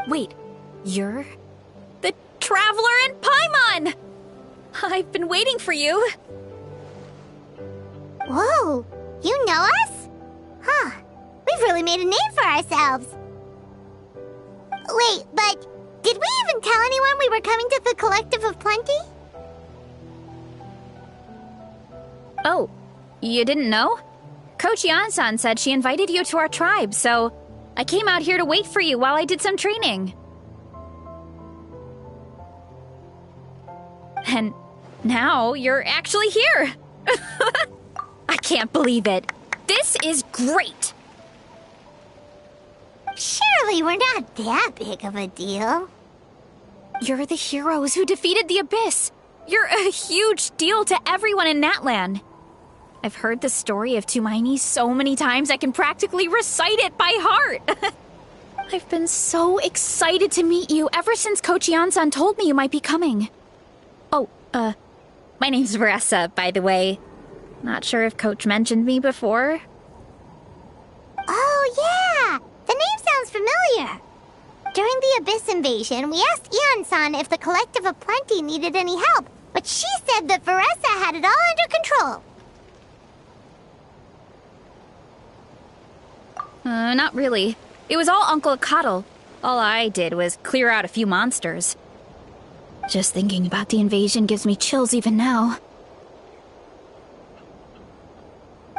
Wait, you're the Traveler in Paimon! I've been waiting for you. Whoa, you know us? Huh, we've really made a name for ourselves. Wait, but did we even tell anyone we were coming to the Collective of Plenty? Oh, you didn't know? Coach Yan-san said she invited you to our tribe, so I came out here to wait for you while I did some training. And now you're actually here. I can't believe it. This is great. Surely we're not that big of a deal. You're the heroes who defeated the Abyss. You're a huge deal to everyone in Natlan. I've heard the story of Tumaini so many times I can practically recite it by heart. I've been so excited to meet you ever since Coach Yan-san told me you might be coming. Oh, my name's Veressa, by the way. Not sure if Coach mentioned me before. Oh, yeah! The name sounds familiar. During the Abyss invasion, we asked Ian-san if the Collective of Plenty needed any help, but she said that Veressa had it all under control. Not really. It was all Uncle Akatl. All I did was clear out a few monsters. Just thinking about the invasion gives me chills even now.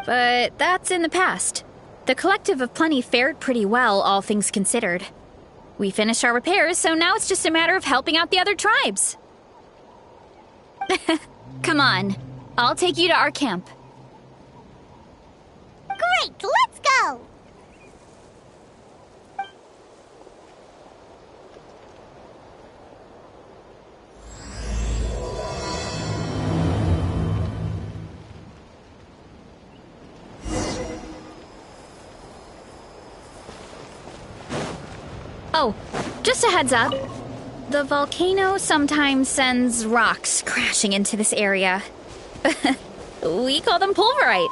But that's in the past. The Collective of Plenty fared pretty well, all things considered. We finished our repairs, so now it's just a matter of helping out the other tribes. Come on, I'll take you to our camp. Great, let's go! Oh, just a heads up. The volcano sometimes sends rocks crashing into this area. We call them pulverite.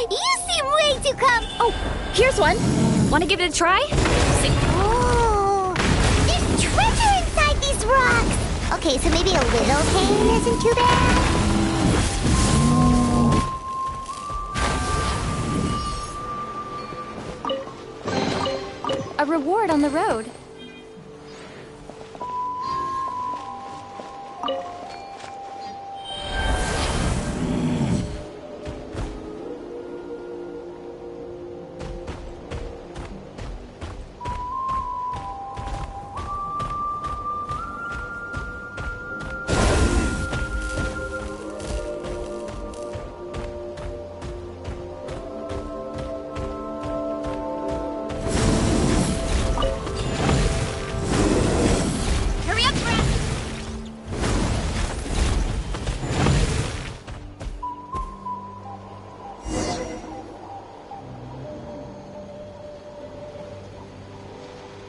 You seem way too Oh, here's one. Want to give it a try? Oh, there's treasure inside these rocks. Okay, so maybe a little pain isn't too bad. A reward on the road.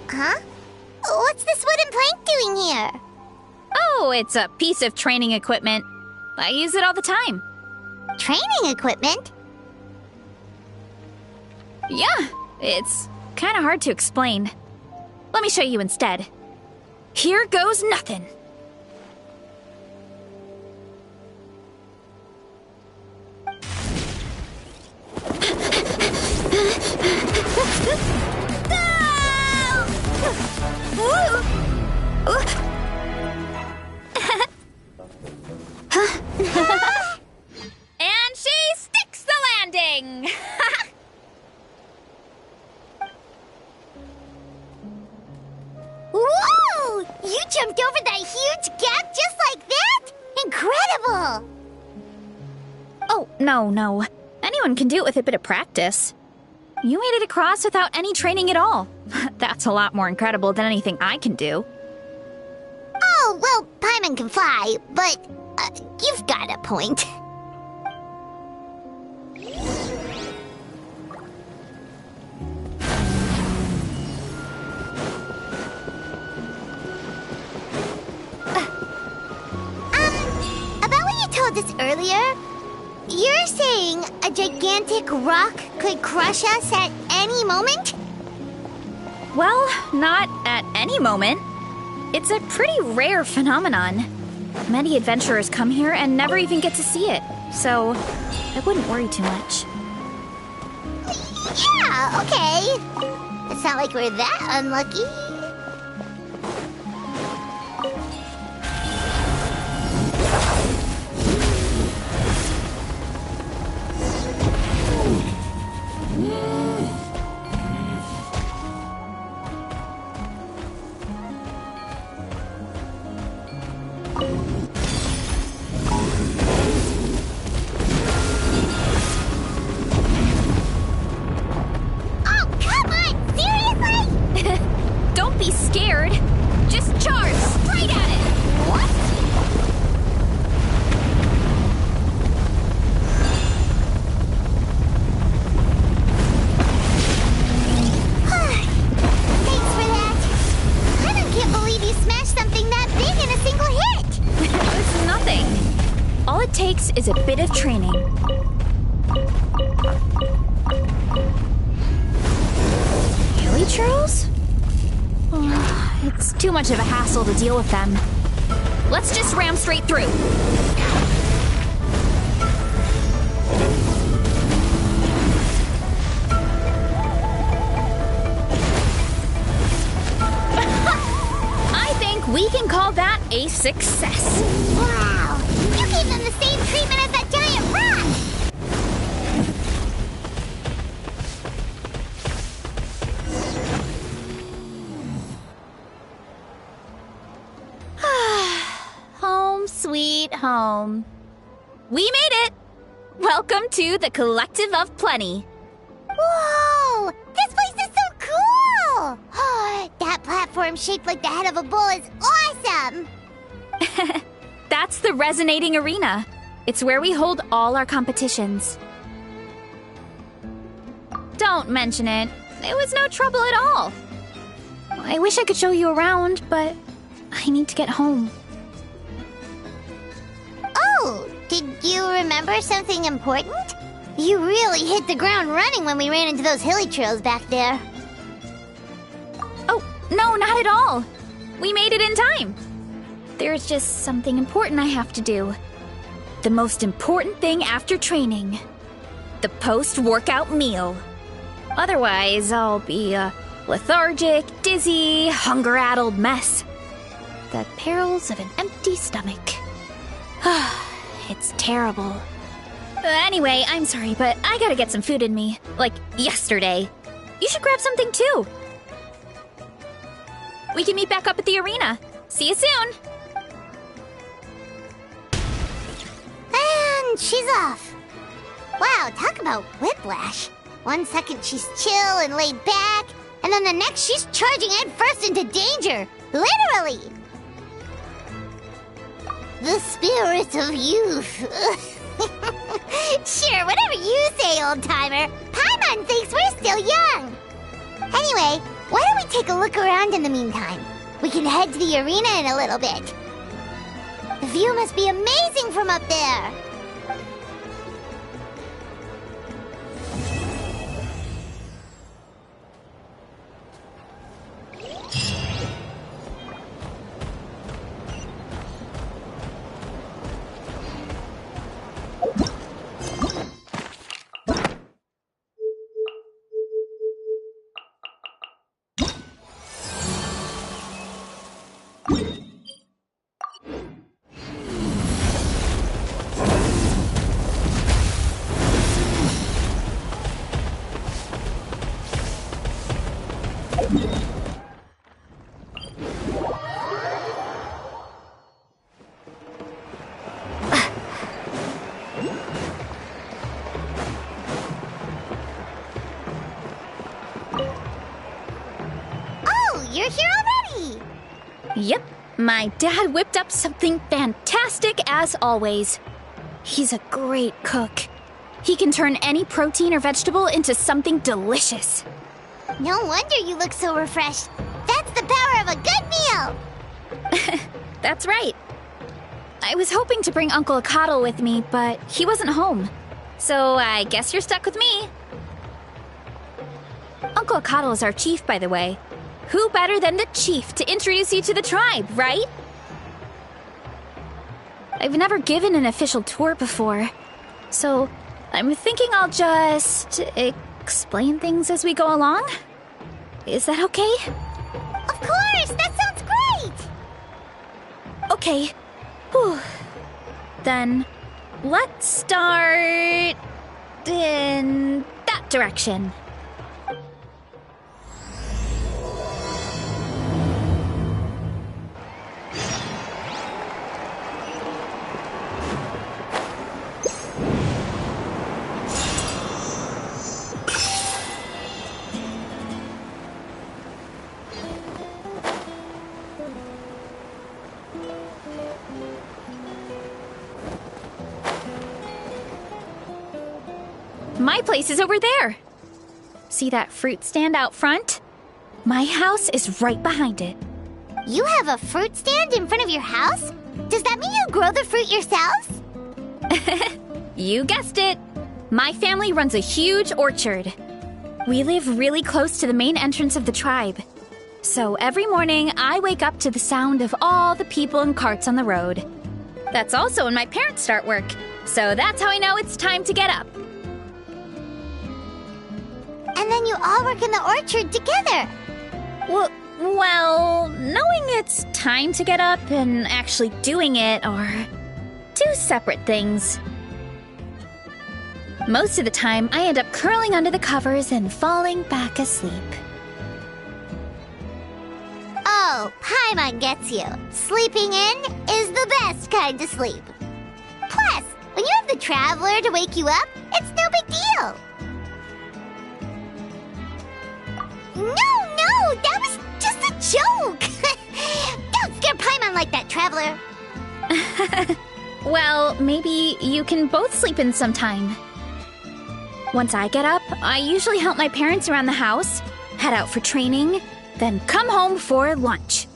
Huh? What's this wooden plank doing here? Oh, it's a piece of training equipment. I use it all the time. Training equipment? Yeah, it's kind of hard to explain. Let me show you instead. Here goes nothing. And she sticks the landing! Whoa! You jumped over that huge gap just like that? Incredible! Oh, no. Anyone can do it with a bit of practice. You made it across without any training at all. That's a lot more incredible than anything I can do. Oh, well, Paimon can fly, but you've got a point. About what you told us earlier, you're saying a gigantic rock could crush us at any moment? Well, not at any moment. It's a pretty rare phenomenon. Many adventurers come here and never even get to see it, so I wouldn't worry too much. Yeah, okay. It's not like we're that unlucky. Is a bit of training. Hilly churls? Oh, it's too much of a hassle to deal with them. Let's just ram straight through. I think we can call that a success. Wow! You gave them the same treatment as that giant rock! Home sweet home. We made it! Welcome to the Collective of Plenty. Whoa! This place is so cool! That platform shaped like the head of a bull is awesome! That's the Resonating Arena. It's where we hold all our competitions. Don't mention it. It was no trouble at all. I wish I could show you around, but I need to get home. Oh, did you remember something important? You really hit the ground running when we ran into those hilly trails back there. Oh, no, not at all. We made it in time. There's just something important I have to do. The most important thing after training. The post-workout meal. Otherwise, I'll be a lethargic, dizzy, hunger-addled mess. The perils of an empty stomach. It's terrible. Anyway, I'm sorry, but I gotta get some food in me. Like yesterday. You should grab something too. We can meet back up at the arena. See you soon. And she's off. Wow, talk about whiplash. 1 second she's chill and laid back, and then the next she's charging headfirst into danger. Literally. The spirit of youth. Sure, whatever you say, old-timer. Paimon thinks we're still young. Anyway, why don't we take a look around in the meantime? We can head to the arena in a little bit. The view must be amazing from up there. You're here already! Yep, my dad whipped up something fantastic as always. He's a great cook. He can turn any protein or vegetable into something delicious. No wonder you look so refreshed. That's the power of a good meal! That's right. I was hoping to bring Uncle Akatl with me, but he wasn't home. So I guess you're stuck with me. Uncle Akatl is our chief, by the way. who better than the chief to introduce you to the tribe, right? I've never given an official tour before, so I'm thinking I'll just explain things as we go along. Is that okay? Of course! That sounds great! Okay. Whew. Then let's start in that direction. My place is over there. See that fruit stand out front? My house is right behind it. You have a fruit stand in front of your house? Does that mean you grow the fruit yourselves? You guessed it. My family runs a huge orchard. We live really close to the main entrance of the tribe. So every morning, I wake up to the sound of all the people and carts on the road. That's also when my parents start work. So that's how I know it's time to get up. And then you all work in the orchard together. Well, knowing it's time to get up and actually doing it are two separate things. Most of the time, I end up curling under the covers and falling back asleep. Oh, Paimon gets you. Sleeping in is the best kind of sleep. Plus, when you have the Traveler to wake you up, it's no big deal. No, that was just a joke! Don't scare Paimon like that, Traveler. Well, maybe you can both sleep in sometime. Once I get up, I usually help my parents around the house, head out for training, then come home for lunch.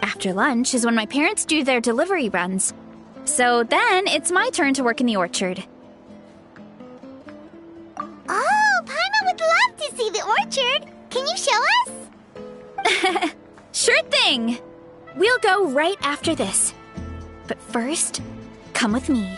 After lunch is when my parents do their delivery runs. So then it's my turn to work in the orchard. Oh, Paimon would love to see the orchard. Can you show us? Sure thing! We'll go right after this. But first, come with me.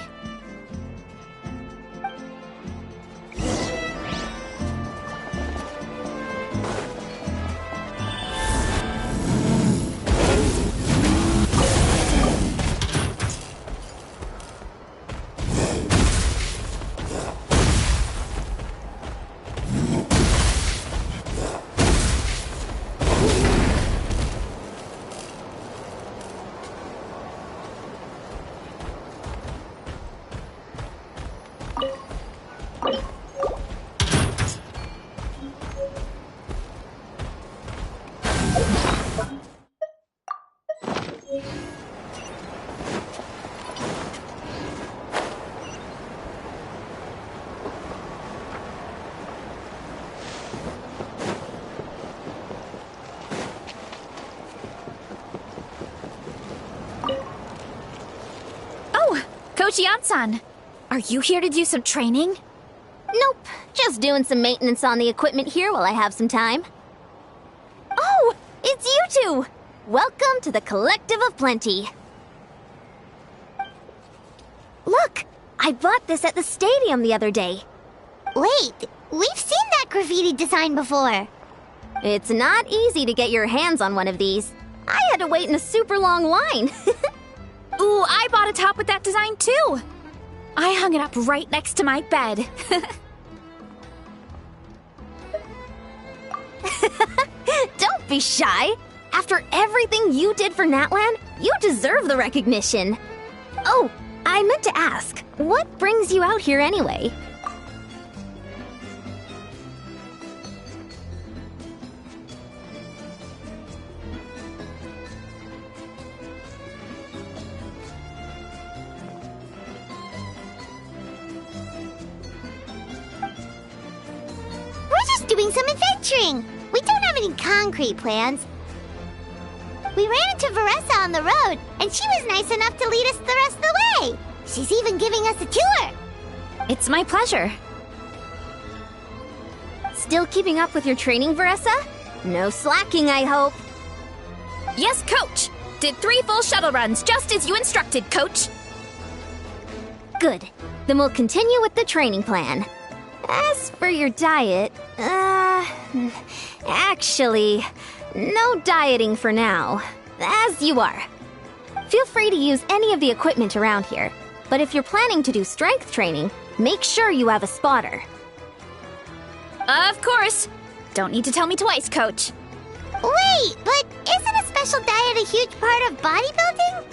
Coach Yan-san, are you here to do some training? Nope, just doing some maintenance on the equipment here while I have some time. Oh, it's you two! Welcome to the Collective of Plenty. Look, I bought this at the stadium the other day. Wait, we've seen that graffiti design before. It's not easy to get your hands on one of these. I had to wait in a super long line. Ooh, I bought a top with that design too! I hung it up right next to my bed. Don't be shy! After everything you did for Natlan, you deserve the recognition. Oh, I meant to ask, what brings you out here anyway? Doing some adventuring. We don't have any concrete plans. We ran into Veressa on the road, and she was nice enough to lead us the rest of the way. She's even giving us a tour. It's my pleasure. Still keeping up with your training, Veressa? No slacking, I hope. Yes, Coach! Did 3 full shuttle runs, just as you instructed, Coach! Good. Then we'll continue with the training plan. As for your diet, actually, no dieting for now. As you are. Feel free to use any of the equipment around here, but if you're planning to do strength training, make sure you have a spotter. Of course! Don't need to tell me twice, Coach. Wait, but isn't a special diet a huge part of bodybuilding?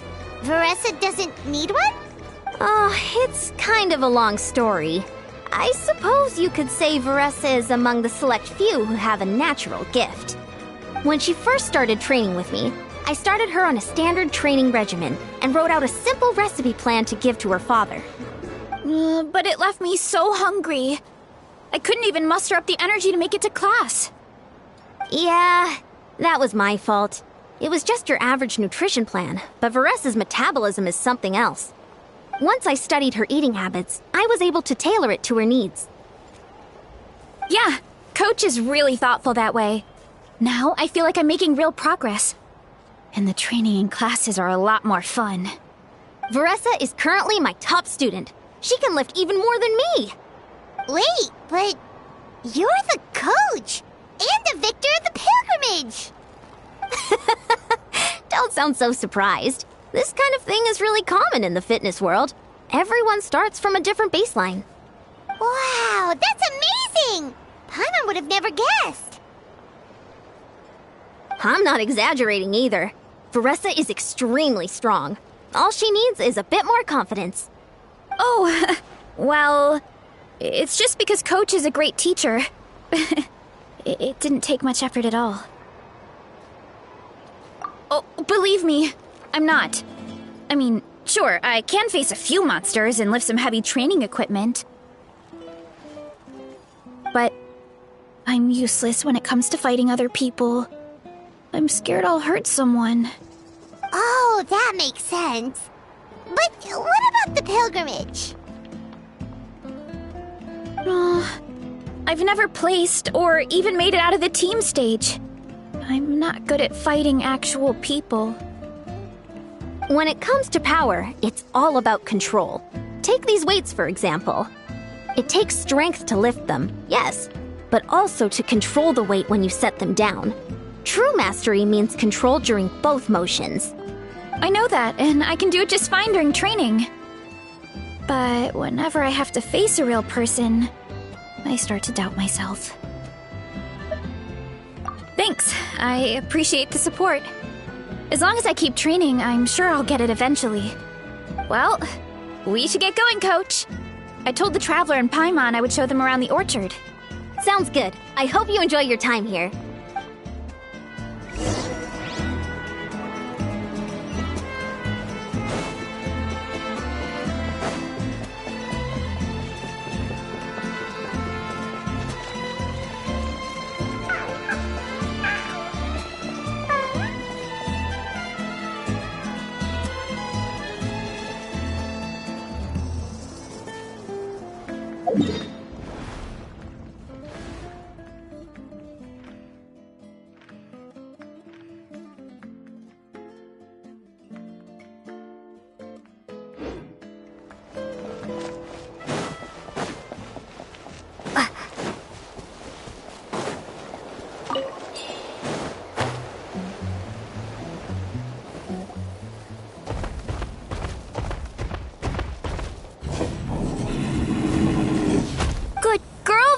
Veressa doesn't need one? Oh, it's kind of a long story. I suppose you could say Veressa is among the select few who have a natural gift. When she first started training with me, I started her on a standard training regimen and wrote out a simple recipe plan to give to her father. But it left me so hungry. I couldn't even muster up the energy to make it to class. Yeah, that was my fault. It was just your average nutrition plan, but Veressa's metabolism is something else. Once I studied her eating habits, I was able to tailor it to her needs. Yeah, Coach is really thoughtful that way. Now I feel like I'm making real progress. And the training and classes are a lot more fun. Veressa is currently my top student. She can lift even more than me. Wait, but you're the coach and the victor of the pilgrimage. Don't sound so surprised. This kind of thing is really common in the fitness world. Everyone starts from a different baseline. Wow, that's amazing! Paimon would have never guessed. I'm not exaggerating either. Veressa is extremely strong. All she needs is a bit more confidence. Oh, well, it's just because Coach is a great teacher. It didn't take much effort at all. Oh, believe me, I'm not. I mean, sure, I can face a few monsters and lift some heavy training equipment. But I'm useless when it comes to fighting other people. I'm scared I'll hurt someone. Oh, that makes sense. But what about the pilgrimage? I've never placed or even made it out of the team stage. I'm not good at fighting actual people. When it comes to power, it's all about control. Take these weights, for example. It takes strength to lift them, yes, but also to control the weight when you set them down. True mastery means control during both motions. I know that, and I can do it just fine during training. But whenever I have to face a real person, I start to doubt myself. Thanks, I appreciate the support. As long as I keep training, I'm sure I'll get it eventually. Well, we should get going, Coach. I told the Traveler and Paimon I would show them around the orchard. Sounds good. I hope you enjoy your time here.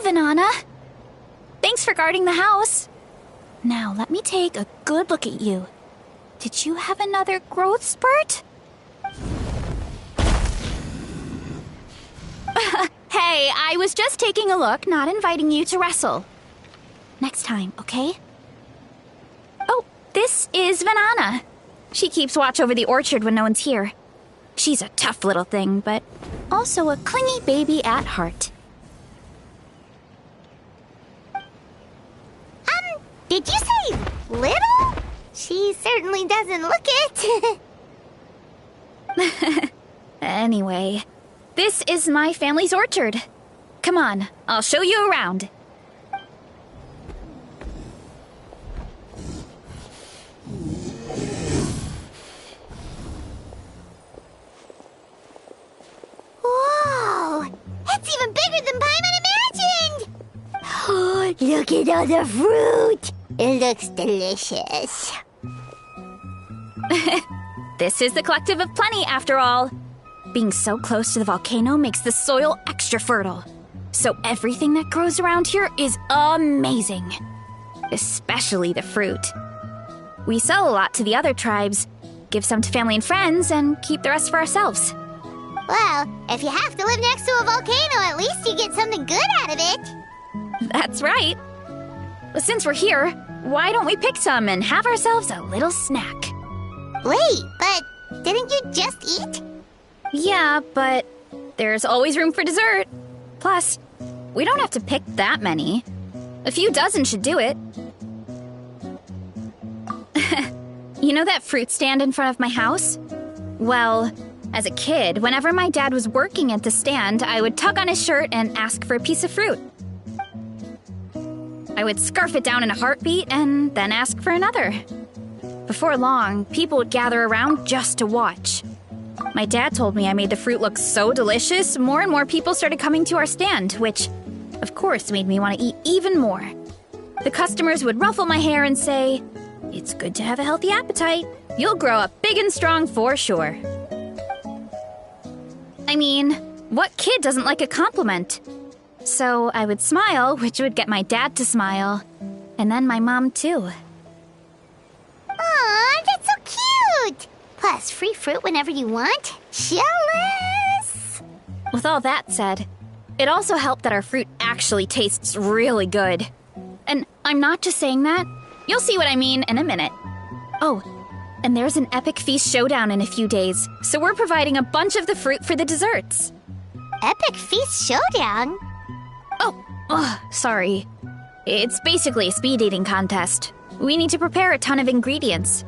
Banana. Thanks for guarding the house. Now, let me take a good look at you. Did you have another growth spurt? Hey, I was just taking a look, not inviting you to wrestle. Next time, okay? Oh, this is Banana. She keeps watch over the orchard when no one's here. She's a tough little thing, but also a clingy baby at heart. Did you say little? She certainly doesn't look it. Anyway, this is my family's orchard. Come on, I'll show you around. even bigger than Paimon imagined! Oh, look at all the fruit! It looks delicious. This is the Collective of Plenty, after all. Being so close to the volcano makes the soil extra fertile. So everything that grows around here is amazing. Especially the fruit. We sell a lot to the other tribes, give some to family and friends, and keep the rest for ourselves. Well, if you have to live next to a volcano, at least you get something good out of it. That's right. Well, since we're here, why don't we pick some and have ourselves a little snack? Wait, but didn't you just eat? Yeah, but there's always room for dessert. Plus, we don't have to pick that many. A few dozen should do it. You know that fruit stand in front of my house? Well, as a kid, whenever my dad was working at the stand, I would tug on his shirt and ask for a piece of fruit. I would scarf it down in a heartbeat and then ask for another. Before long, people would gather around just to watch. My dad told me I made the fruit look so delicious, more and more people started coming to our stand, which, of course, made me want to eat even more. The customers would ruffle my hair and say, "It's good to have a healthy appetite. You'll grow up big and strong for sure." I mean, what kid doesn't like a compliment? So I would smile, which would get my dad to smile. And then my mom, too. Aw, that's so cute! Plus, free fruit whenever you want. Jealous! With all that said, it also helped that our fruit actually tastes really good. And I'm not just saying that. You'll see what I mean in a minute. Oh, and there's an epic feast showdown in a few days, so we're providing a bunch of the fruit for the desserts. Epic Feast Showdown? Sorry. It's basically a speed dating contest. We need to prepare a ton of ingredients.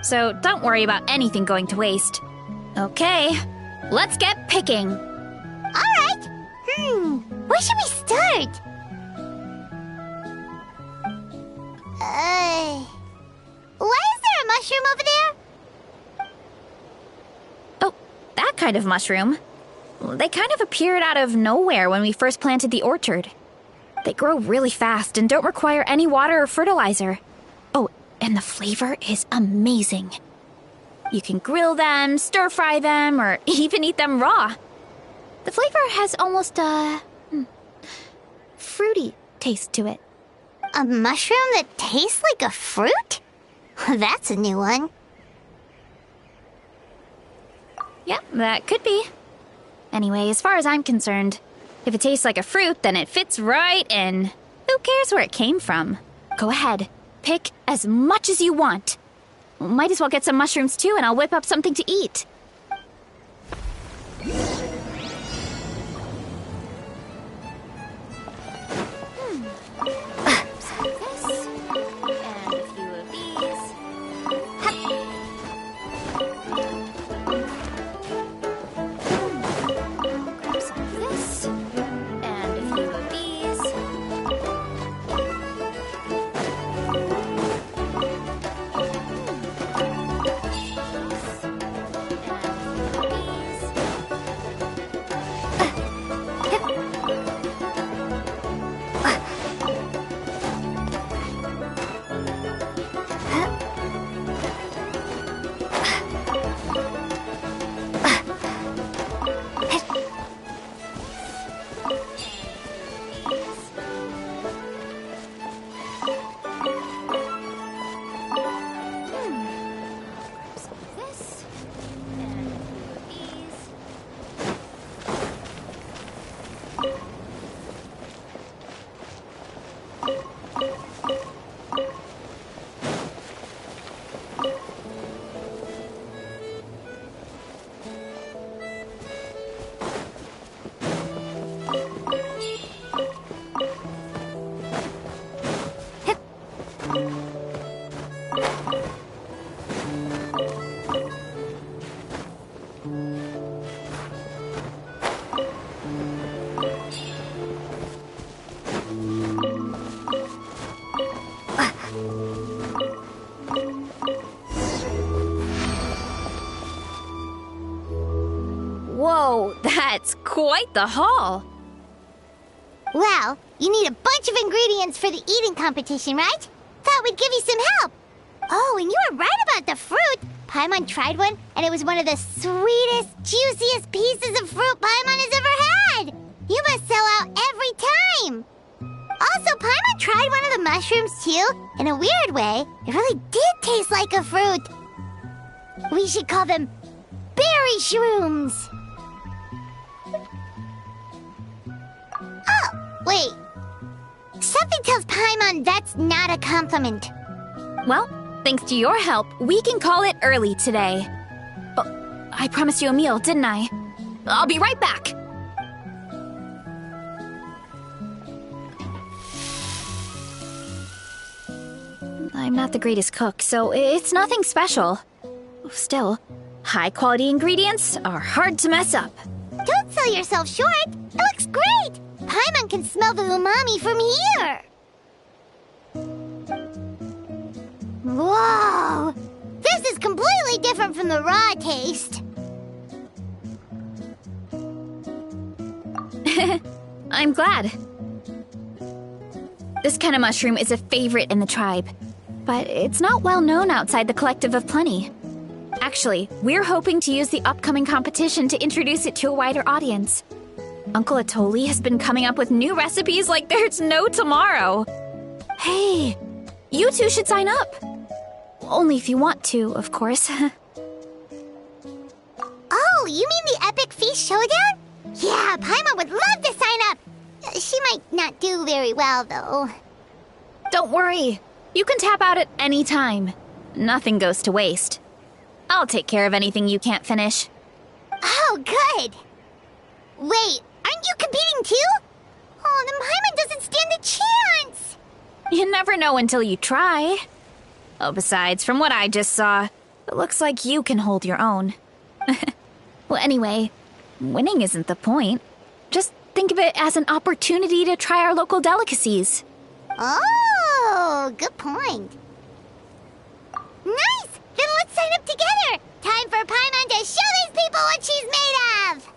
So don't worry about anything going to waste. Okay, let's get picking. Alright. Where should we start? Why is there a mushroom over there? Oh, that kind of mushroom. They kind of appeared out of nowhere when we first planted the orchard. They grow really fast and don't require any water or fertilizer. Oh, and the flavor is amazing. You can grill them, stir-fry them, or even eat them raw. The flavor has almost a fruity taste to it. A mushroom that tastes like a fruit? That's a new one. Yeah, that could be. Anyway, as far as I'm concerned, if it tastes like a fruit, then it fits right in. Who cares where it came from? Go ahead, pick as much as you want. Might as well get some mushrooms too, and I'll whip up something to eat. Whoa, that's quite the haul. Well, you need a bunch of ingredients for the eating competition, right? Thought we'd give you some help. Oh, and you were right about the fruit. Paimon tried one, and it was one of the sweetest, juiciest pieces of fruit Paimon has ever had. You must sell out every time. Also, Paimon tried one of the mushrooms, too. In a weird way, it really did taste like a fruit. We should call them berry shrooms. Oh, wait. Something tells Paimon that's not a compliment. Well, thanks to your help, we can call it early today. Oh, I promised you a meal, didn't I? I'll be right back. I'm not the greatest cook, so it's nothing special. Still, high-quality ingredients are hard to mess up. Don't sell yourself short. It looks great. Paimon can smell the umami from here. Whoa! This is completely different from the raw taste. I'm glad. This kind of mushroom is a favorite in the tribe, but it's not well known outside the Collective of Plenty. Actually, we're hoping to use the upcoming competition to introduce it to a wider audience. Uncle Atoli has been coming up with new recipes like there's no tomorrow. Hey, you two should sign up. Only if you want to, of course. Oh, you mean the Epic Feast Showdown? Yeah, Paimon would love to sign up. She might not do very well, though. Don't worry. You can tap out at any time. Nothing goes to waste. I'll take care of anything you can't finish. Oh, good. Wait, aren't you competing too? Oh, then Paimon doesn't stand a chance. You never know until you try. Oh, besides, from what I just saw, it looks like you can hold your own. Well, anyway, winning isn't the point. Just think of it as an opportunity to try our local delicacies. Oh, good point. Nice! Then let's sign up together! Time for Paimon to show these people what she's made of!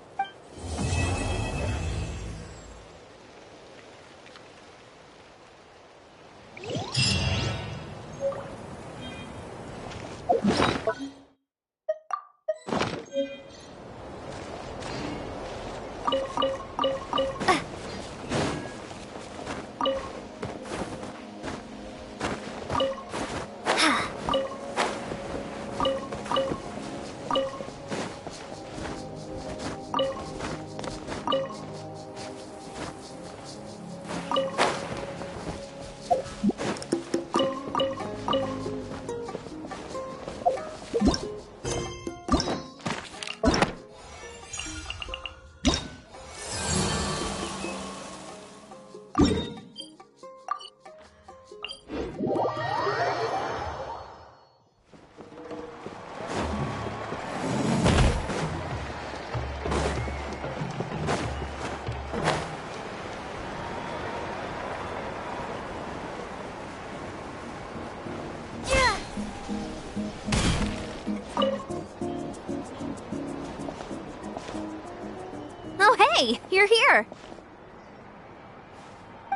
Oh, hey, you're here.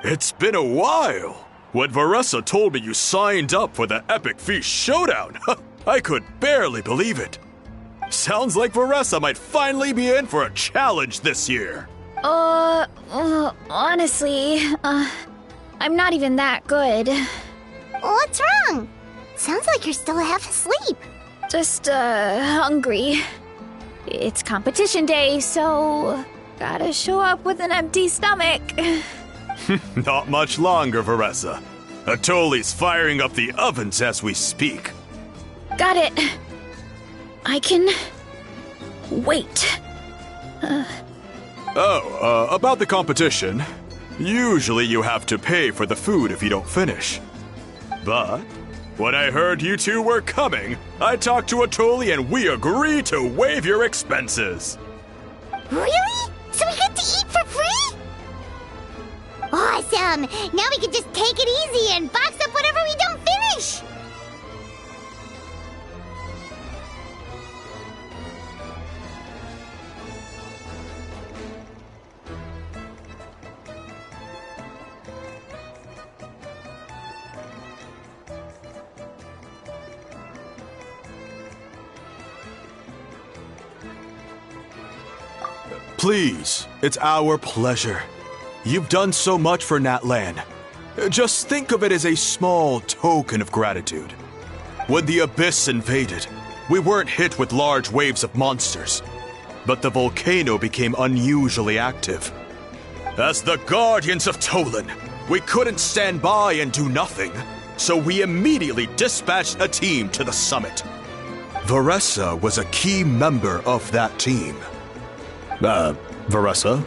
It's been a while. When Varessa told me you signed up for the Epic Feast Showdown, I could barely believe it. Sounds like Varessa might finally be in for a challenge this year. Honestly, I'm not even that good. What's wrong? Sounds like you're still half asleep. Just, hungry. It's competition day, so gotta show up with an empty stomach. Not much longer, Varessa. Atoli's firing up the ovens as we speak. Got it. I can wait. About the competition. Usually you have to pay for the food if you don't finish. But when I heard you two were coming, I talked to Atoli and we agreed to waive your expenses. Really? So we get to eat for free? Awesome! Now we can just take it easy and box up whatever we don't finish! Please, it's our pleasure. You've done so much for Natlan. Just think of it as a small token of gratitude. When the Abyss invaded, we weren't hit with large waves of monsters, but the volcano became unusually active. As the Guardians of Tolan, we couldn't stand by and do nothing, so we immediately dispatched a team to the summit. Varessa was a key member of that team. Varessa?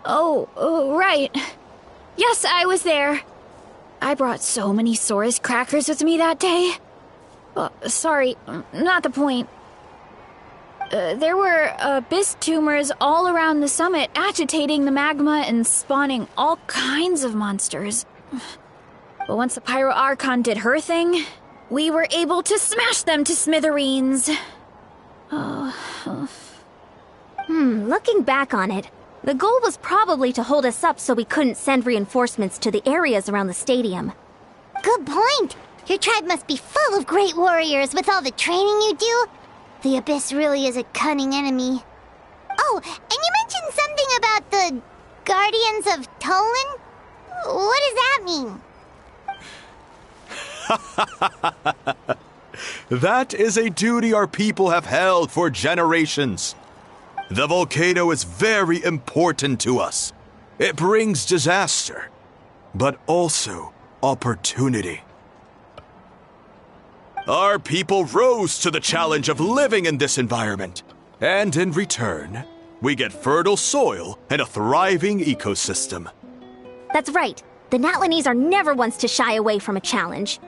Oh, right. Yes, I was there. I brought so many Saurus crackers with me that day. Sorry, not the point. There were abyss tumors all around the summit, agitating the magma and spawning all kinds of monsters. But once the Pyro Archon did her thing, we were able to smash them to smithereens. Looking back on it, the goal was probably to hold us up so we couldn't send reinforcements to the areas around the stadium. Good point. Your tribe must be full of great warriors with all the training you do. The Abyss really is a cunning enemy. Oh, and you mentioned something about the Guardians of Tolan? What does that mean? That is a duty our people have held for generations. The volcano is very important to us. It brings disaster, but also opportunity. Our people rose to the challenge of living in this environment, and in return, we get fertile soil and a thriving ecosystem. That's right. The Natlanese are never ones to shy away from a challenge.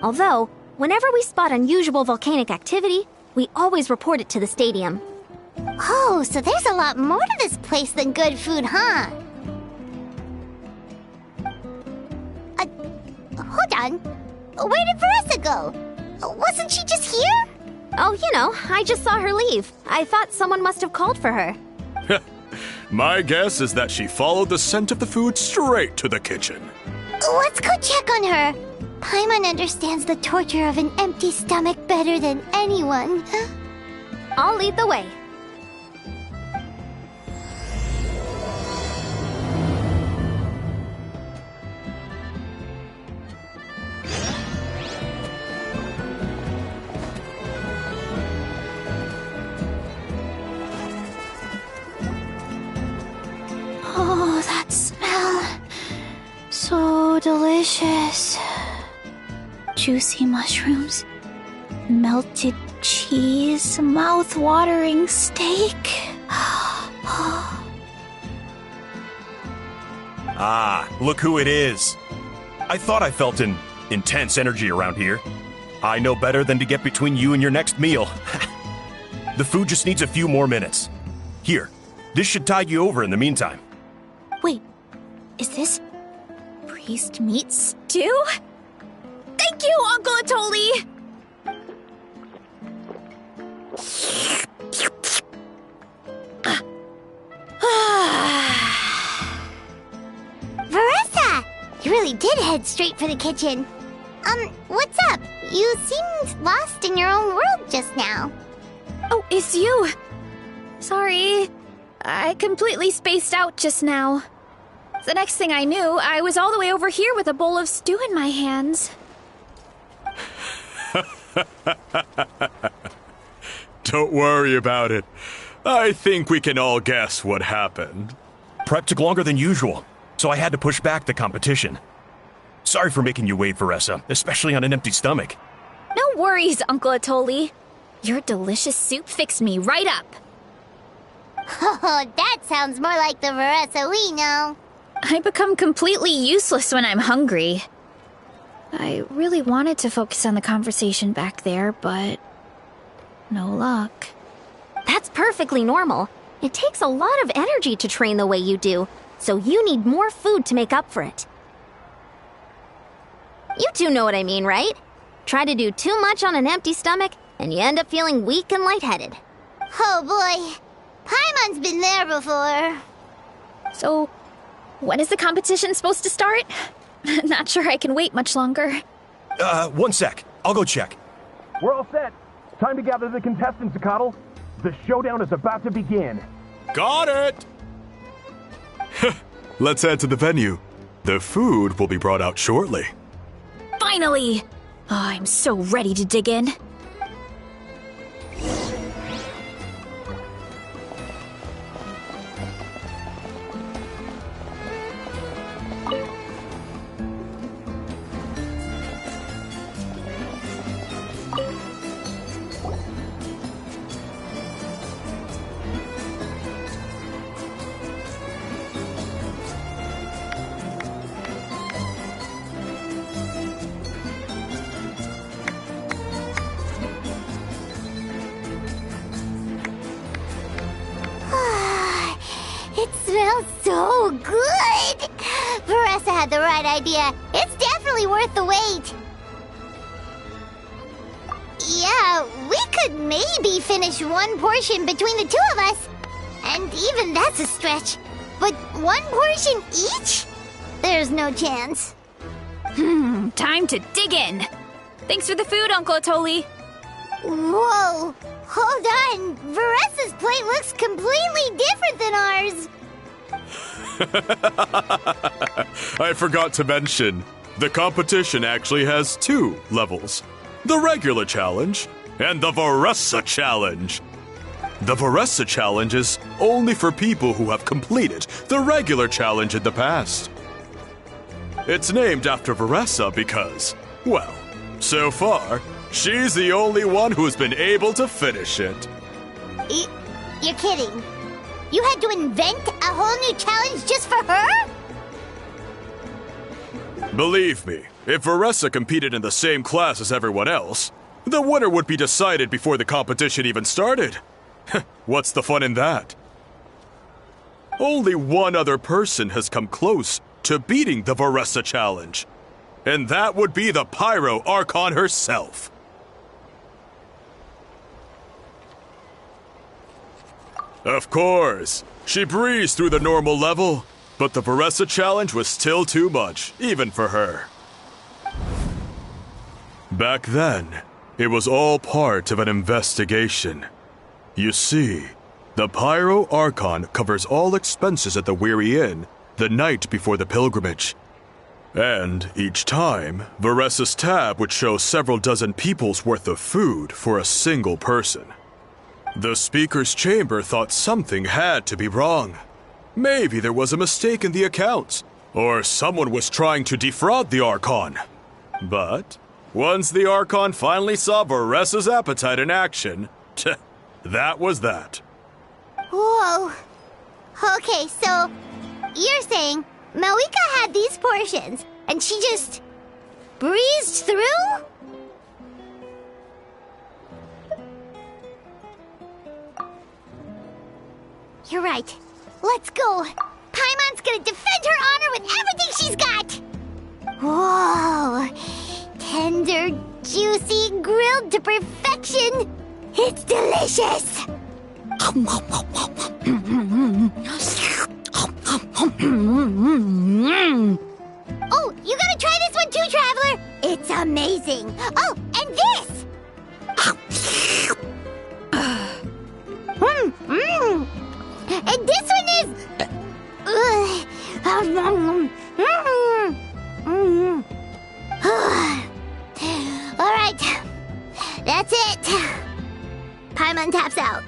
Although, whenever we spot unusual volcanic activity, we always report it to the stadium. Oh, so there's a lot more to this place than good food, huh? Hold on. Where did Varessa go? Wasn't she just here? Oh, I just saw her leave. I thought someone must have called for her. My guess is that she followed the scent of the food straight to the kitchen. Let's go check on her. Paimon understands the torture of an empty stomach better than anyone. I'll lead the way. Oh, that smell. So delicious. Juicy mushrooms, melted cheese, mouth-watering steak. Ah, look who it is. I thought I felt an intense energy around here. I know better than to get between you and your next meal. The food just needs a few more minutes. Here, this should tide you over in the meantime. Wait, is this priest meat stew? Thank you, Uncle Atoli! Varessa! You really did head straight for the kitchen. What's up? You seemed lost in your own world just now. Oh, it's you. Sorry. I completely spaced out just now. The next thing I knew, I was all the way over here with a bowl of stew in my hands. Don't worry about it. I think we can all guess what happened. Prep took longer than usual, so I had to push back the competition. Sorry for making you wait, Varessa, especially on an empty stomach. No worries, Uncle Atoli. Your delicious soup fixed me right up. Oh, that sounds more like the Varessa we know. I become completely useless when I'm hungry. I really wanted to focus on the conversation back there, but no luck. That's perfectly normal. It takes a lot of energy to train the way you do, so you need more food to make up for it. You two know what I mean, right? Try to do too much on an empty stomach, and you end up feeling weak and lightheaded. Oh boy, Paimon's been there before. So, when is the competition supposed to start? Not sure I can wait much longer. One sec. I'll go check. We're all set. Time to gather the contestants, Zacatl. The showdown is about to begin. Got it! Let's head to the venue. The food will be brought out shortly. Finally! Oh, I'm so ready to dig in. It smells so good! Veressa had the right idea. It's definitely worth the wait. Yeah, we could maybe finish one portion between the two of us. And even that's a stretch. But one portion each? There's no chance. Time to dig in. Thanks for the food, Uncle Atoli. Whoa! Hold on! Veressa's plate looks completely different than ours! I forgot to mention, the competition actually has 2 levels. The regular challenge and the Veressa challenge. The Veressa challenge is only for people who have completed the regular challenge in the past. It's named after Veressa because, well, so far, she's the only one who's been able to finish it. You're kidding. You had to invent a whole new challenge just for her? Believe me, if Veressa competed in the same class as everyone else, the winner would be decided before the competition even started. What's the fun in that? Only one other person has come close to beating the Veressa challenge, and that would be the Pyro Archon herself. Of course, she breezed through the normal level, but the Veressa challenge was still too much, even for her. Back then, it was all part of an investigation. You see, the Pyro Archon covers all expenses at the Weary Inn the night before the pilgrimage. And each time, Veressa's tab would show several dozen people's worth of food for a single person. The speaker's chamber thought something had to be wrong. Maybe there was a mistake in the accounts, or someone was trying to defraud the Archon. But once the Archon finally saw Veressa's appetite in action, that was that. Whoa. Okay, so you're saying Malika had these portions, and she just breezed through? You're right. Let's go. Paimon's gonna defend her honor with everything she's got! Whoa! Tender, juicy, grilled to perfection! It's delicious! Oh, you gotta try this one too, Traveler! It's amazing! Oh, and this! And this one is... Alright, that's it. Paimon taps out.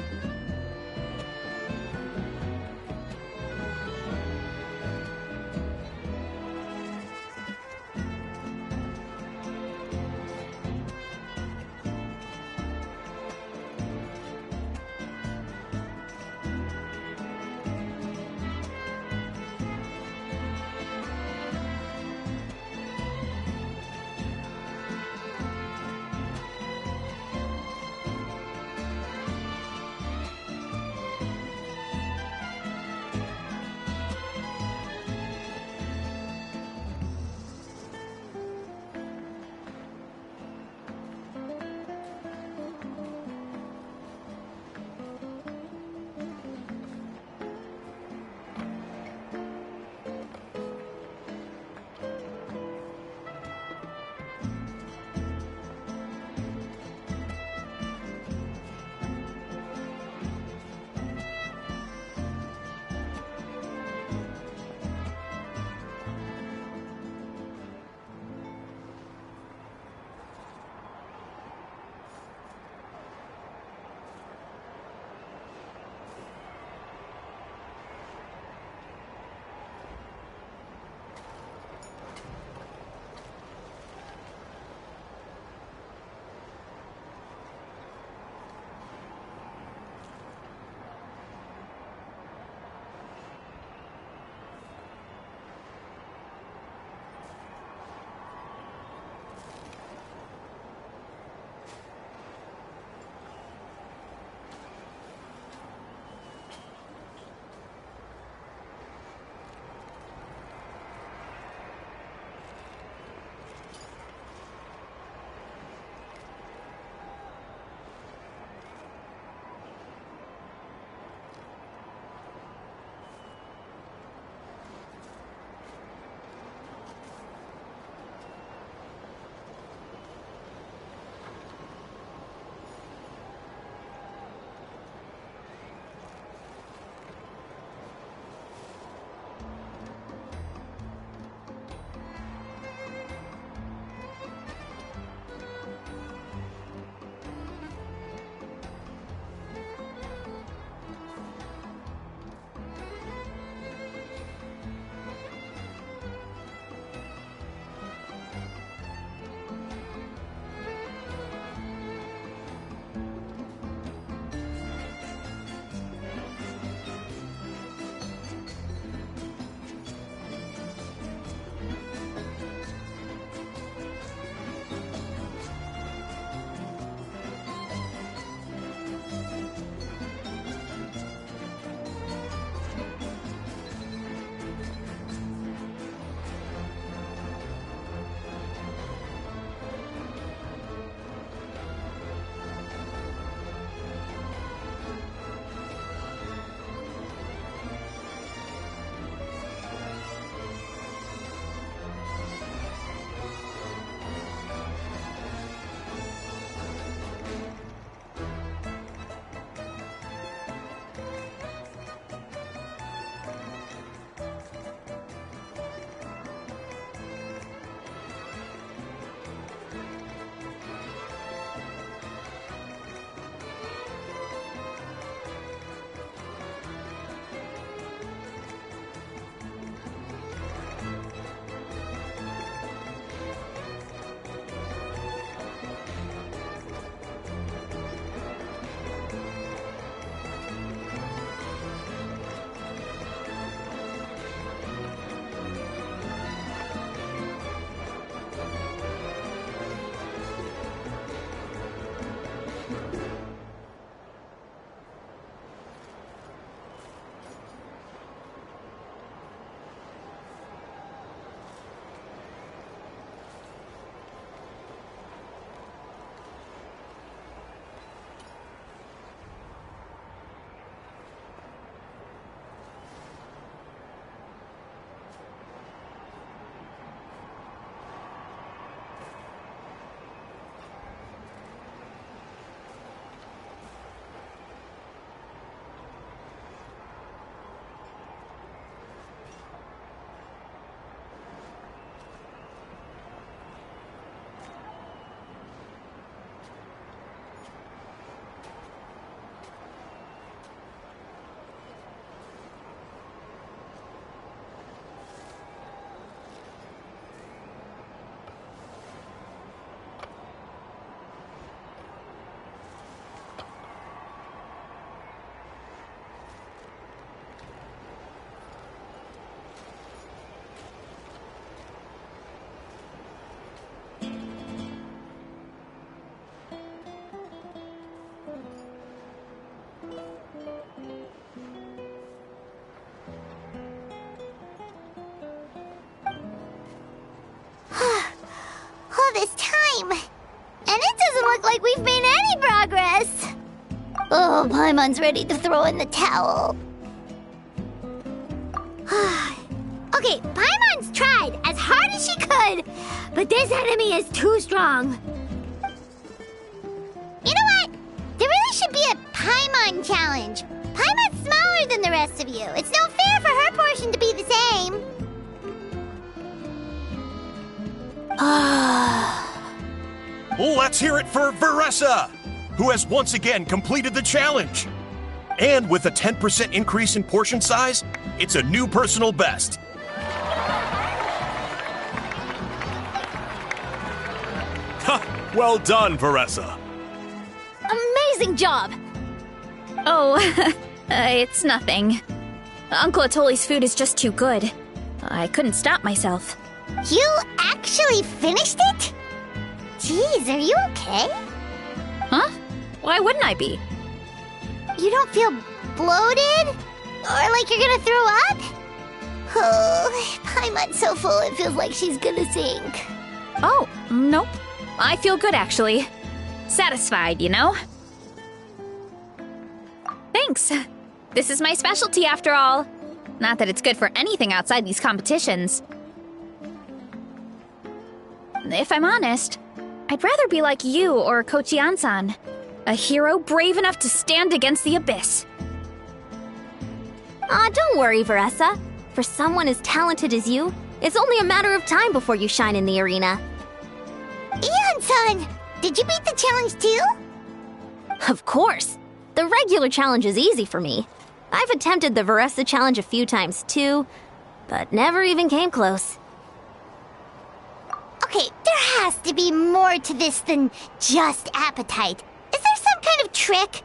Oh, Paimon's ready to throw in the towel. Okay, Paimon's tried as hard as she could, but this enemy is too strong. You know what? There really should be a Paimon challenge. Paimon's smaller than the rest of you. It's no fair for her portion to be the same. Let's hear it for Veressa, who has once again completed the challenge. And with a 10% increase in portion size, it's a new personal best. Well done, Veressa. Amazing job! Oh, it's nothing. Uncle Atoli's food is just too good. I couldn't stop myself. You actually finished it? Jeez, are you okay? Huh? Why wouldn't I be? You don't feel bloated? Or like you're gonna throw up? Oh, Paimon's so full it feels like she's gonna sink. Oh, nope. I feel good, actually. Satisfied, you know? Thanks. This is my specialty, after all. Not that it's good for anything outside these competitions. If I'm honest, I'd rather be like you or Kochian-san. A hero brave enough to stand against the abyss. Aw, don't worry, Veressa. For someone as talented as you, it's only a matter of time before you shine in the arena. Ian-san, did you beat the challenge too? Of course. The regular challenge is easy for me. I've attempted the Veressa challenge a few times too, but never even came close. Okay, there has to be more to this than just appetite. Is there some kind of trick?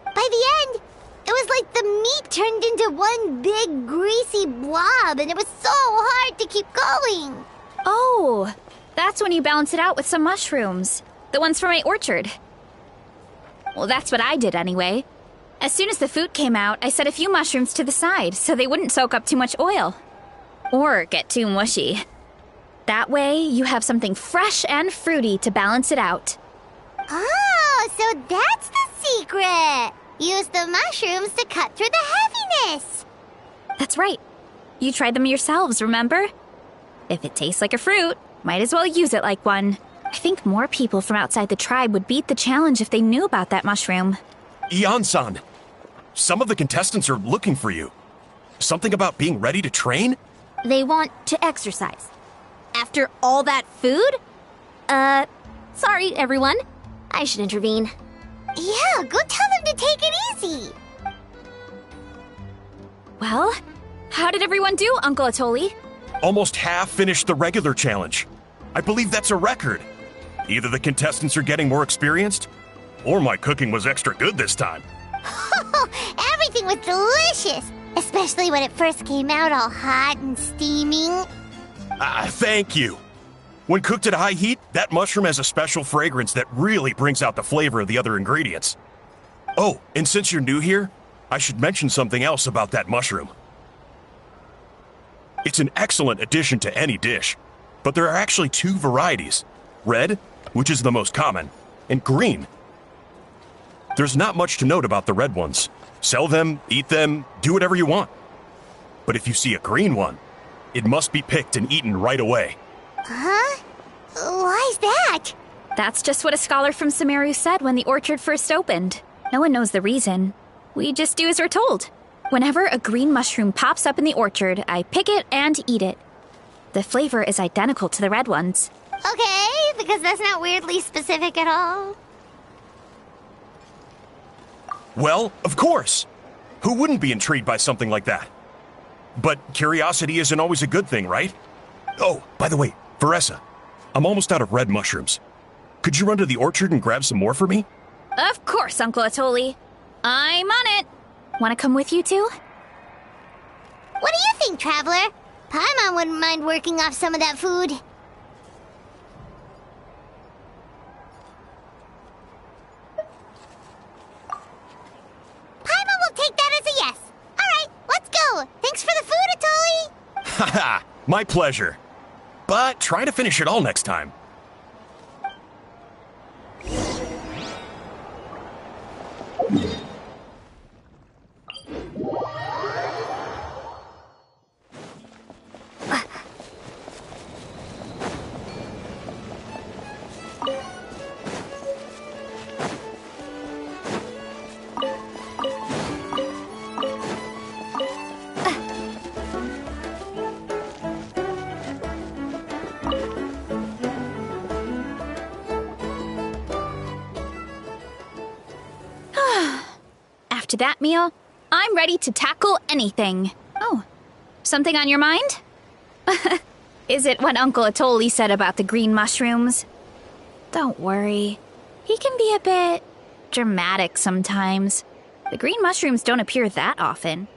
By the end, it was like the meat turned into one big greasy blob, and it was so hard to keep going. Oh, that's when you balance it out with some mushrooms. The ones from my orchard. Well, that's what I did anyway. As soon as the food came out, I set a few mushrooms to the side so they wouldn't soak up too much oil. Or get too mushy. That way, you have something fresh and fruity to balance it out. Oh, so that's the secret. Use the mushrooms to cut through the heaviness. That's right. You tried them yourselves, remember? If it tastes like a fruit, might as well use it like one. I think more people from outside the tribe would beat the challenge if they knew about that mushroom. Ian-san, some of the contestants are looking for you. Something about being ready to train? They want to exercise. After all that food? Sorry, everyone. I should intervene. Yeah, go tell them to take it easy. Well, how did everyone do, Uncle Atoli? Almost half finished the regular challenge. I believe that's a record. Either the contestants are getting more experienced, or my cooking was extra good this time. Everything was delicious, especially when it first came out all hot and steaming. Thank you. When cooked at high heat, that mushroom has a special fragrance that really brings out the flavor of the other ingredients. Oh, and since you're new here, I should mention something else about that mushroom. It's an excellent addition to any dish, but there are actually two varieties. Red, which is the most common, and green. There's not much to note about the red ones. Sell them, eat them, do whatever you want. But if you see a green one, it must be picked and eaten right away. Huh? Why's that? That's just what a scholar from Sumeru said when the orchard first opened. No one knows the reason. We just do as we're told. Whenever a green mushroom pops up in the orchard, I pick it and eat it. The flavor is identical to the red ones. Okay, because that's not weirdly specific at all. Well, of course. Who wouldn't be intrigued by something like that? But curiosity isn't always a good thing, right? Oh, by the way, Veressa, I'm almost out of red mushrooms. Could you run to the orchard and grab some more for me? Of course, Uncle Atoli. I'm on it. Want to come with you too? What do you think, Traveler? Paimon wouldn't mind working off some of that food. Paimon will take that as a yes. All right, let's go. Thanks for the food, Atoli. Haha, my pleasure. But try to finish it all next time. after that meal, I'm ready to tackle anything. Oh, something on your mind? Is it what Uncle Atoli said about the green mushrooms? Don't worry. He can be a bit dramatic sometimes. The green mushrooms don't appear that often.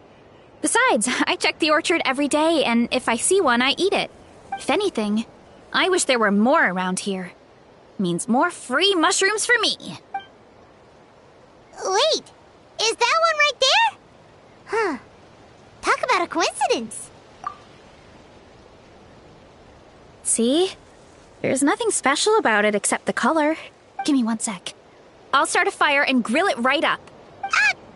Besides, I check the orchard every day, and if I see one, I eat it. If anything, I wish there were more around here. Means more free mushrooms for me. Wait, is that one right there? Huh. Talk about a coincidence. See? There's nothing special about it except the color. Give me 1 sec. I'll start a fire and grill it right up.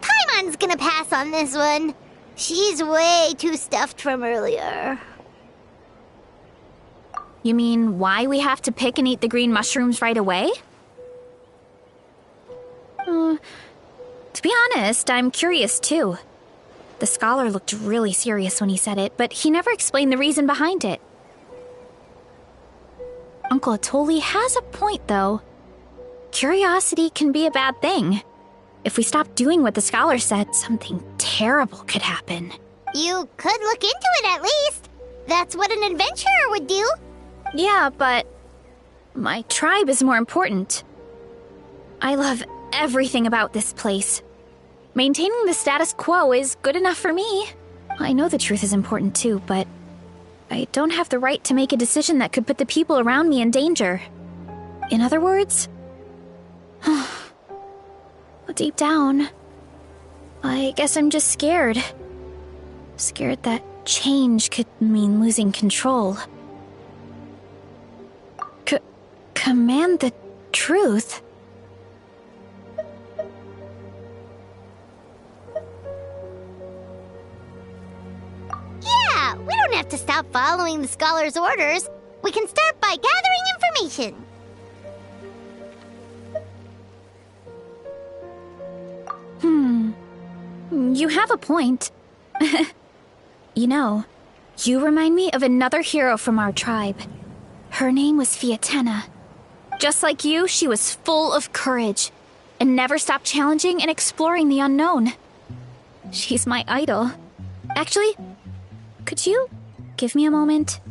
Paimon's gonna pass on this one. She's way too stuffed from earlier. You mean why we have to pick and eat the green mushrooms right away? To be honest, I'm curious too. The scholar looked really serious when he said it, but he never explained the reason behind it. Uncle Atoli has a point, though. Curiosity can be a bad thing. If we stop doing what the scholar said, something terrible could happen. You could look into it at least. That's what an adventurer would do. Yeah, but my tribe is more important. I love everything about this place. Maintaining the status quo is good enough for me. I know the truth is important too, but I don't have the right to make a decision that could put the people around me in danger. In other words, deep down, I guess I'm just scared. Scared that change could mean losing control. Command the truth? Yeah, we don't have to stop following the scholar's orders. We can start by gathering information. You have a point. You know, you remind me of another hero from our tribe. Her name was Fiatena. Just like you, she was full of courage and never stopped challenging and exploring the unknown. She's my idol. Actually, could you give me a moment?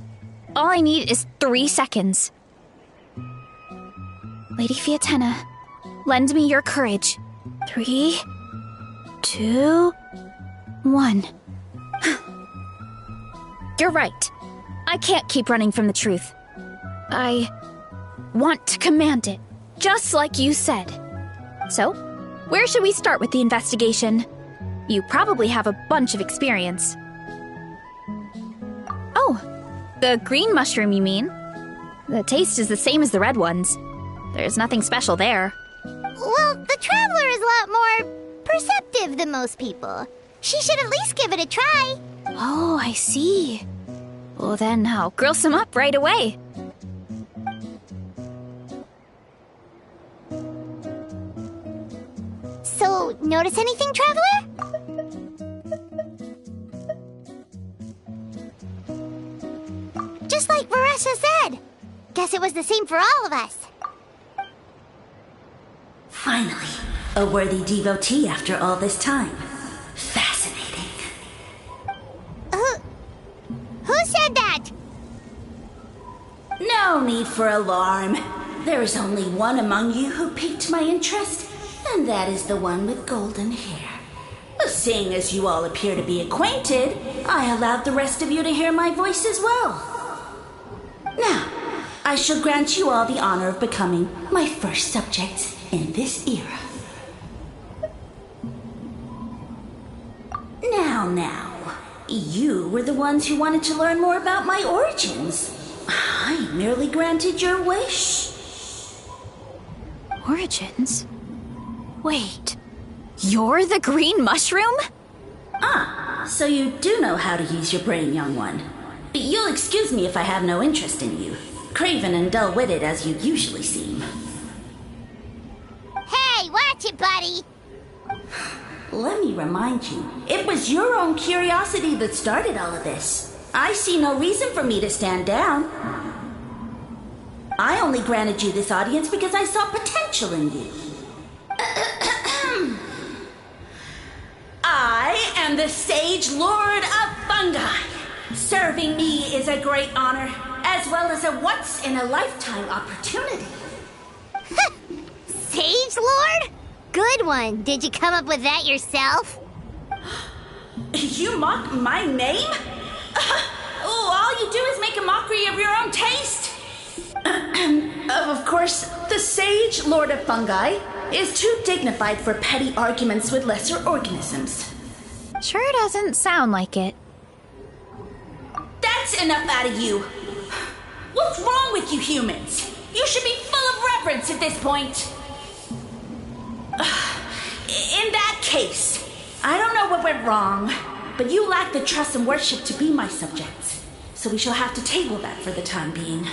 All I need is 3 seconds. Lady Fiatena, lend me your courage. 3, 2, 1. You're right. I can't keep running from the truth. I want to command it, just like you said. So, where should we start with the investigation? You probably have a bunch of experience. Oh, the green mushroom, you mean? The taste is the same as the red ones. There's nothing special there. Well, the traveler is a lot more perceptive than most people. She should at least give it a try. Oh, I see. Well, then I'll grill some up right away. So, notice anything, traveler? Just like Varesha said. Guess it was the same for all of us. Finally, a worthy devotee after all this time. Fascinating. Who said that? No need for alarm. There is only one among you who piqued my interest, and that is the one with golden hair. Seeing as you all appear to be acquainted, I allowed the rest of you to hear my voice as well. Now, I shall grant you all the honor of becoming my first subjects in this era. Now, you were the ones who wanted to learn more about my origins. I merely granted your wish. Origins? Wait, you're the green mushroom? So you do know how to use your brain, young one. You'll excuse me if I have no interest in you, craven and dull-witted as you usually seem. Hey, watch it, buddy. Let me remind you, it was your own curiosity that started all of this. I see no reason for me to stand down. I only granted you this audience because I saw potential in you. I am the Sage Lord of Fungi. Serving me is a great honor, as well as a once-in-a-lifetime opportunity. Sage Lord? Good one. Did you come up with that yourself? You mock my name? All you do is make a mockery of your own taste. Of course, the Sage Lord of Fungi is too dignified for petty arguments with lesser organisms. Sure doesn't sound like it. That's enough out of you. What's wrong with you humans? You should be full of reverence at this point. In that case, I don't know what went wrong, but you lack the trust and worship to be my subjects. So we shall have to table that for the time being.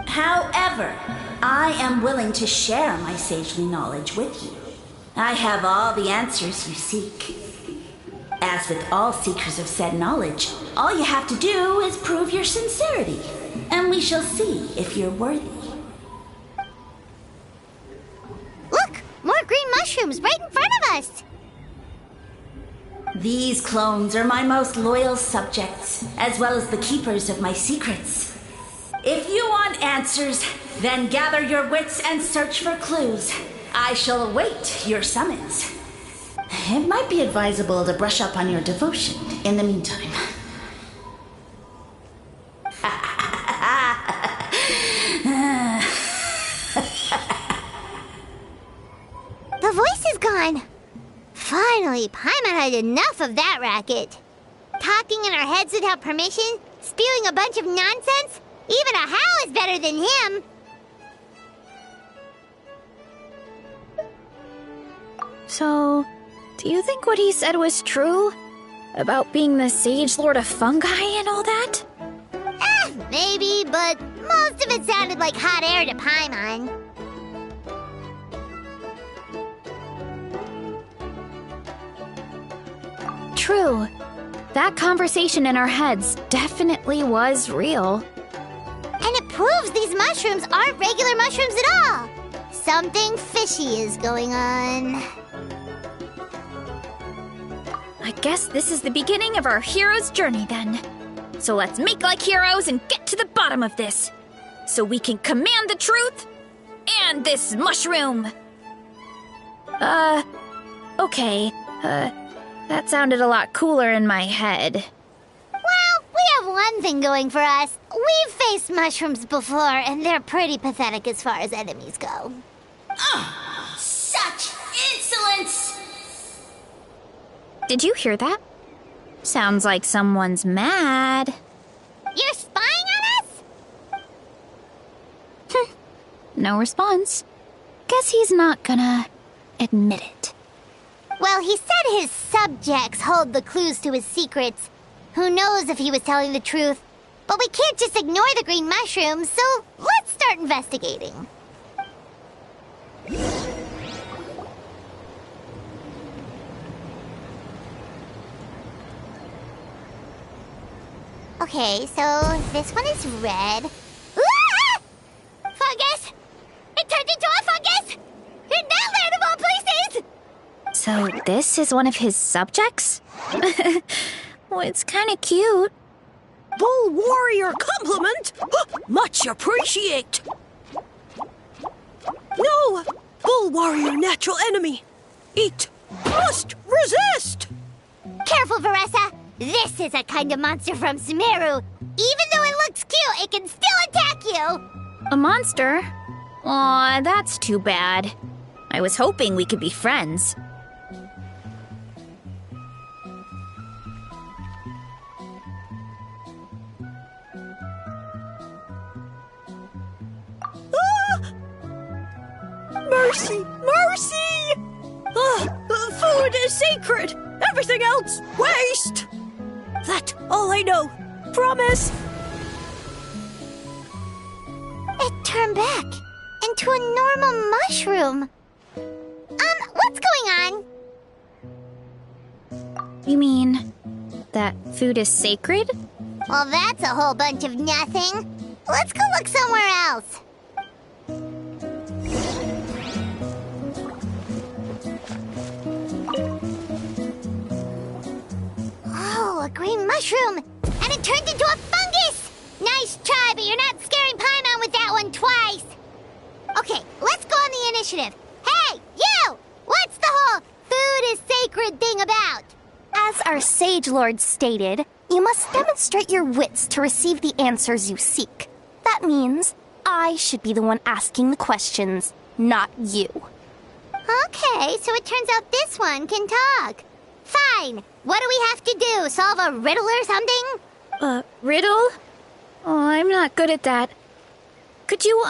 However, I am willing to share my sagely knowledge with you. I have all the answers you seek. As with all seekers of said knowledge, all you have to do is prove your sincerity, and we shall see if you're worthy. Look! More green mushrooms right in front of us! These clones are my most loyal subjects, as well as the keepers of my secrets. If you want answers, then gather your wits and search for clues. I shall await your summons. It might be advisable to brush up on your devotion in the meantime. The voice is gone. Finally, Paimon had enough of that racket. Talking in our heads without permission, spewing a bunch of nonsense. Even a How is better than him. So, do you think what he said was true? About being the Sage Lord of Fungi and all that? Maybe, but most of it sounded like hot air to Paimon. True. That conversation in our heads definitely was real. And it proves these mushrooms aren't regular mushrooms at all. Something fishy is going on. I guess this is the beginning of our hero's journey then. So let's make like heroes and get to the bottom of this. So we can command the truth and this mushroom. Okay. That sounded a lot cooler in my head. Well, we have one thing going for us. We've faced mushrooms before, and they're pretty pathetic as far as enemies go. Such insolence! Did you hear that? Sounds like someone's mad. You're spying on us? No response. Guess he's not gonna admit it. Well, he said his subjects hold the clues to his secrets. Who knows if he was telling the truth? But we can't just ignore the green mushrooms, so let's start investigating. Okay, so this one is red. Ah! Fungus! It turned into a fungus! In that land of all places! So this is one of his subjects? Well, it's kind of cute. Bull warrior compliment? Much appreciate. No! Bull warrior natural enemy. Eat. Must resist. Careful, Veressa! This is a kind of monster from Sumeru. Even though it looks cute, it can still attack you! A monster? Aw, that's too bad. I was hoping we could be friends. Mercy! Mercy! Food is sacred! Everything else, waste! That's all I know. Promise! It turned back into a normal mushroom. What's going on? You mean that food is sacred? Well, that's a whole bunch of nothing. Let's go look somewhere else. initiative. Hey, you! What's the whole food is sacred thing about? As our Sage Lord stated, you must demonstrate your wits to receive the answers you seek. That means I should be the one asking the questions, not you. Okay, so it turns out this one can talk. Fine. What do we have to do? Solve a riddle or something? Riddle? Oh, I'm not good at that. Could you,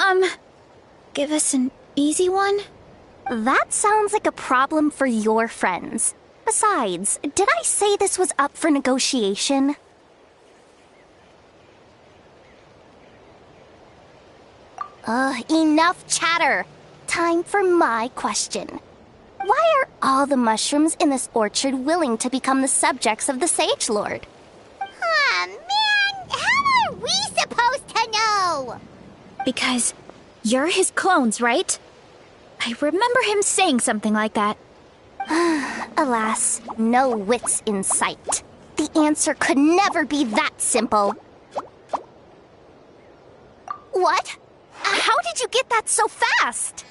give us an easy one? That sounds like a problem for your friends. Besides, did I say this was up for negotiation? Enough chatter. Time for my question. Why are all the mushrooms in this orchard willing to become the subjects of the Sage Lord? Aw, man! How are we supposed to know? Because you're his clones, right? I remember him saying something like that. Alas, no wits in sight. The answer could never be that simple. What? How did you get that so fast?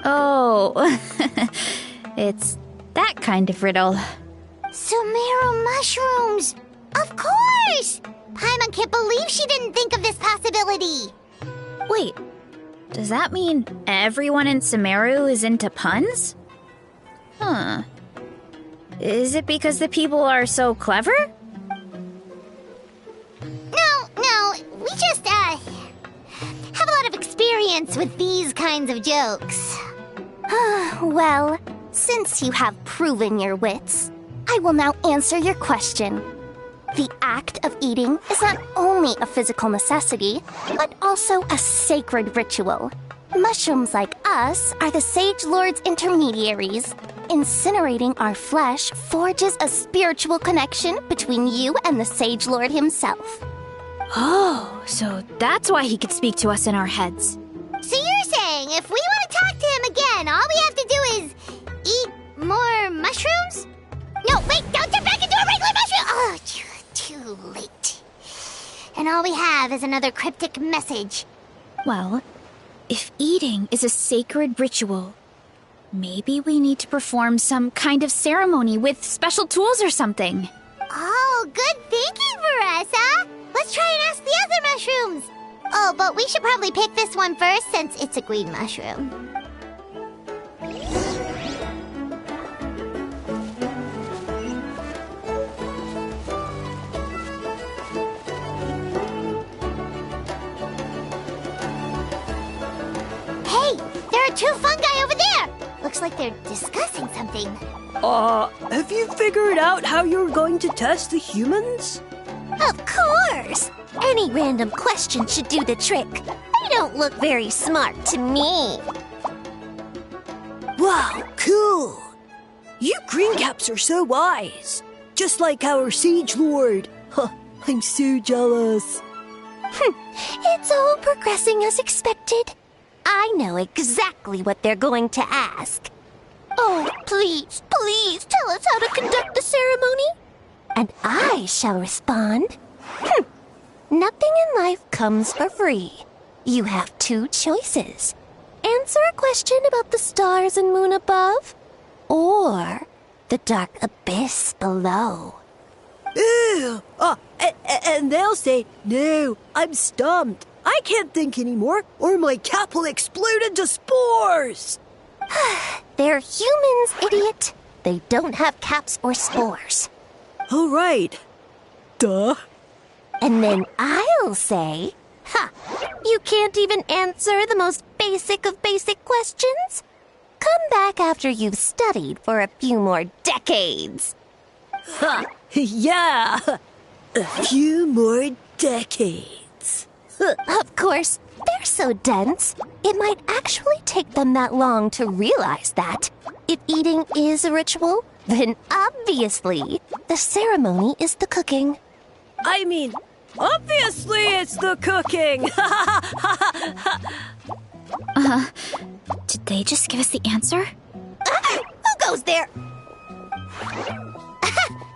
Oh, it's that kind of riddle. Sumeru mushrooms! Of course! Paimon can't believe she didn't think of this possibility. Wait, does that mean everyone in Sumeru is into puns? Huh. Is it because the people are so clever? No, we just, have a lot of experience with these kinds of jokes. Well, since you have proven your wits, I will now answer your question. The act of eating is not only a physical necessity, but also a sacred ritual. Mushrooms like us are the Sage Lord's intermediaries. Incinerating our flesh forges a spiritual connection between you and the Sage Lord himself. Oh, so that's why he could speak to us in our heads. So you're saying if we want to talk to him again, all we have to do is eat more mushrooms? No, wait, don't turn back into a regular mushroom! Oh, too late. And all we have is another cryptic message. Well, if eating is a sacred ritual, maybe we need to perform some kind of ceremony with special tools or something. Oh, good thinking, Veressa! Let's try and ask the other mushrooms! Oh, but we should probably pick this one first since it's a green mushroom. Hey, there are two fungi over there! Looks like they're discussing something. Have you figured out how you're going to test the humans? Of course! Any random question should do the trick. They don't look very smart to me. Wow, cool! You greencaps are so wise. Just like our Sage Lord. Huh, I'm so jealous. It's all progressing as expected. I know exactly what they're going to ask. Oh, please tell us how to conduct the ceremony. And I shall respond. Nothing in life comes for free. You have two choices. Answer a question about the stars and moon above, or the dark abyss below. Ew! And they'll say, no, I'm stumped. I can't think anymore, or my cap will explode into spores. They're humans, idiot. They don't have caps or spores. All right. Duh. And then I'll say, you can't even answer the most basic of basic questions? Come back after you've studied for a few more decades. Yeah. A few more decades. Of course, they're so dense, it might actually take them that long to realize that. If eating is a ritual, then obviously the ceremony is the cooking. I mean, obviously it's the cooking. Did they just give us the answer? Who goes there?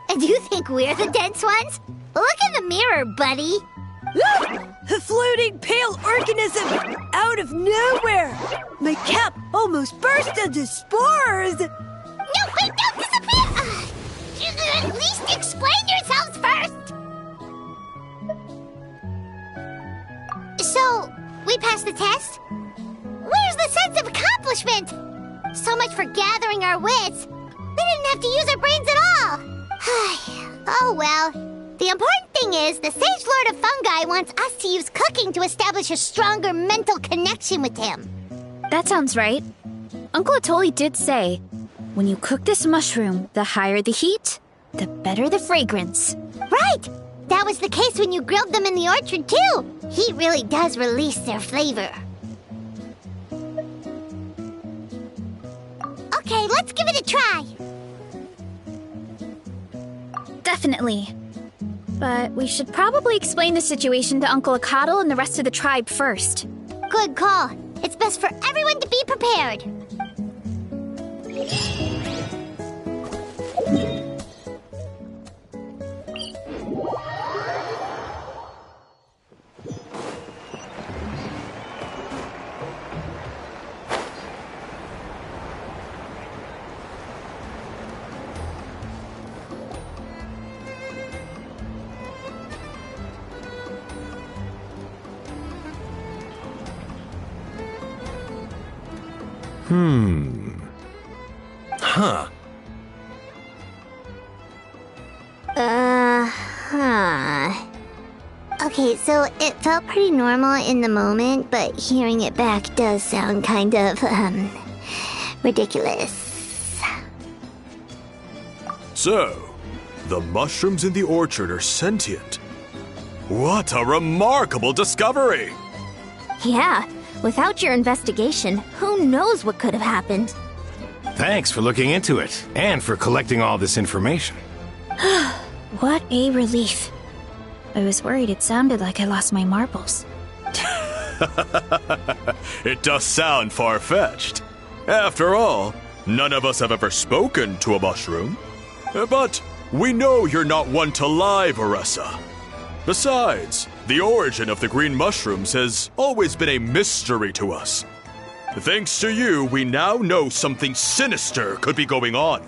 And you think we're the dense ones? Look in the mirror, buddy. A floating pale organism out of nowhere! My cap almost burst into spores! No, wait, don't disappear! At least explain yourselves first! So, we passed the test? Where's the sense of accomplishment? So much for gathering our wits. We didn't have to use our brains at all. Oh well. The important thing is the Sage Lord of Fungi wants us to use cooking to establish a stronger mental connection with him. That sounds right. Uncle Atoli did say, when you cook this mushroom, the higher the heat, the better the fragrance. Right! That was the case when you grilled them in the orchard, too. Heat really does release their flavor. Okay, let's give it a try. Definitely. But we should probably explain the situation to Uncle Akadal and the rest of the tribe first. Good call. It's best for everyone to be prepared. Huh. Okay, so it felt pretty normal in the moment, but hearing it back does sound kind of, ridiculous. So, the mushrooms in the orchard are sentient. What a remarkable discovery! Yeah, without your investigation, who knows what could have happened? Thanks for looking into it, and for collecting all this information. What a relief. I was worried it sounded like I lost my marbles. It does sound far-fetched. After all, none of us have ever spoken to a mushroom. But we know you're not one to lie, Varessa. Besides, the origin of the green mushrooms has always been a mystery to us. Thanks to you, we now know something sinister could be going on.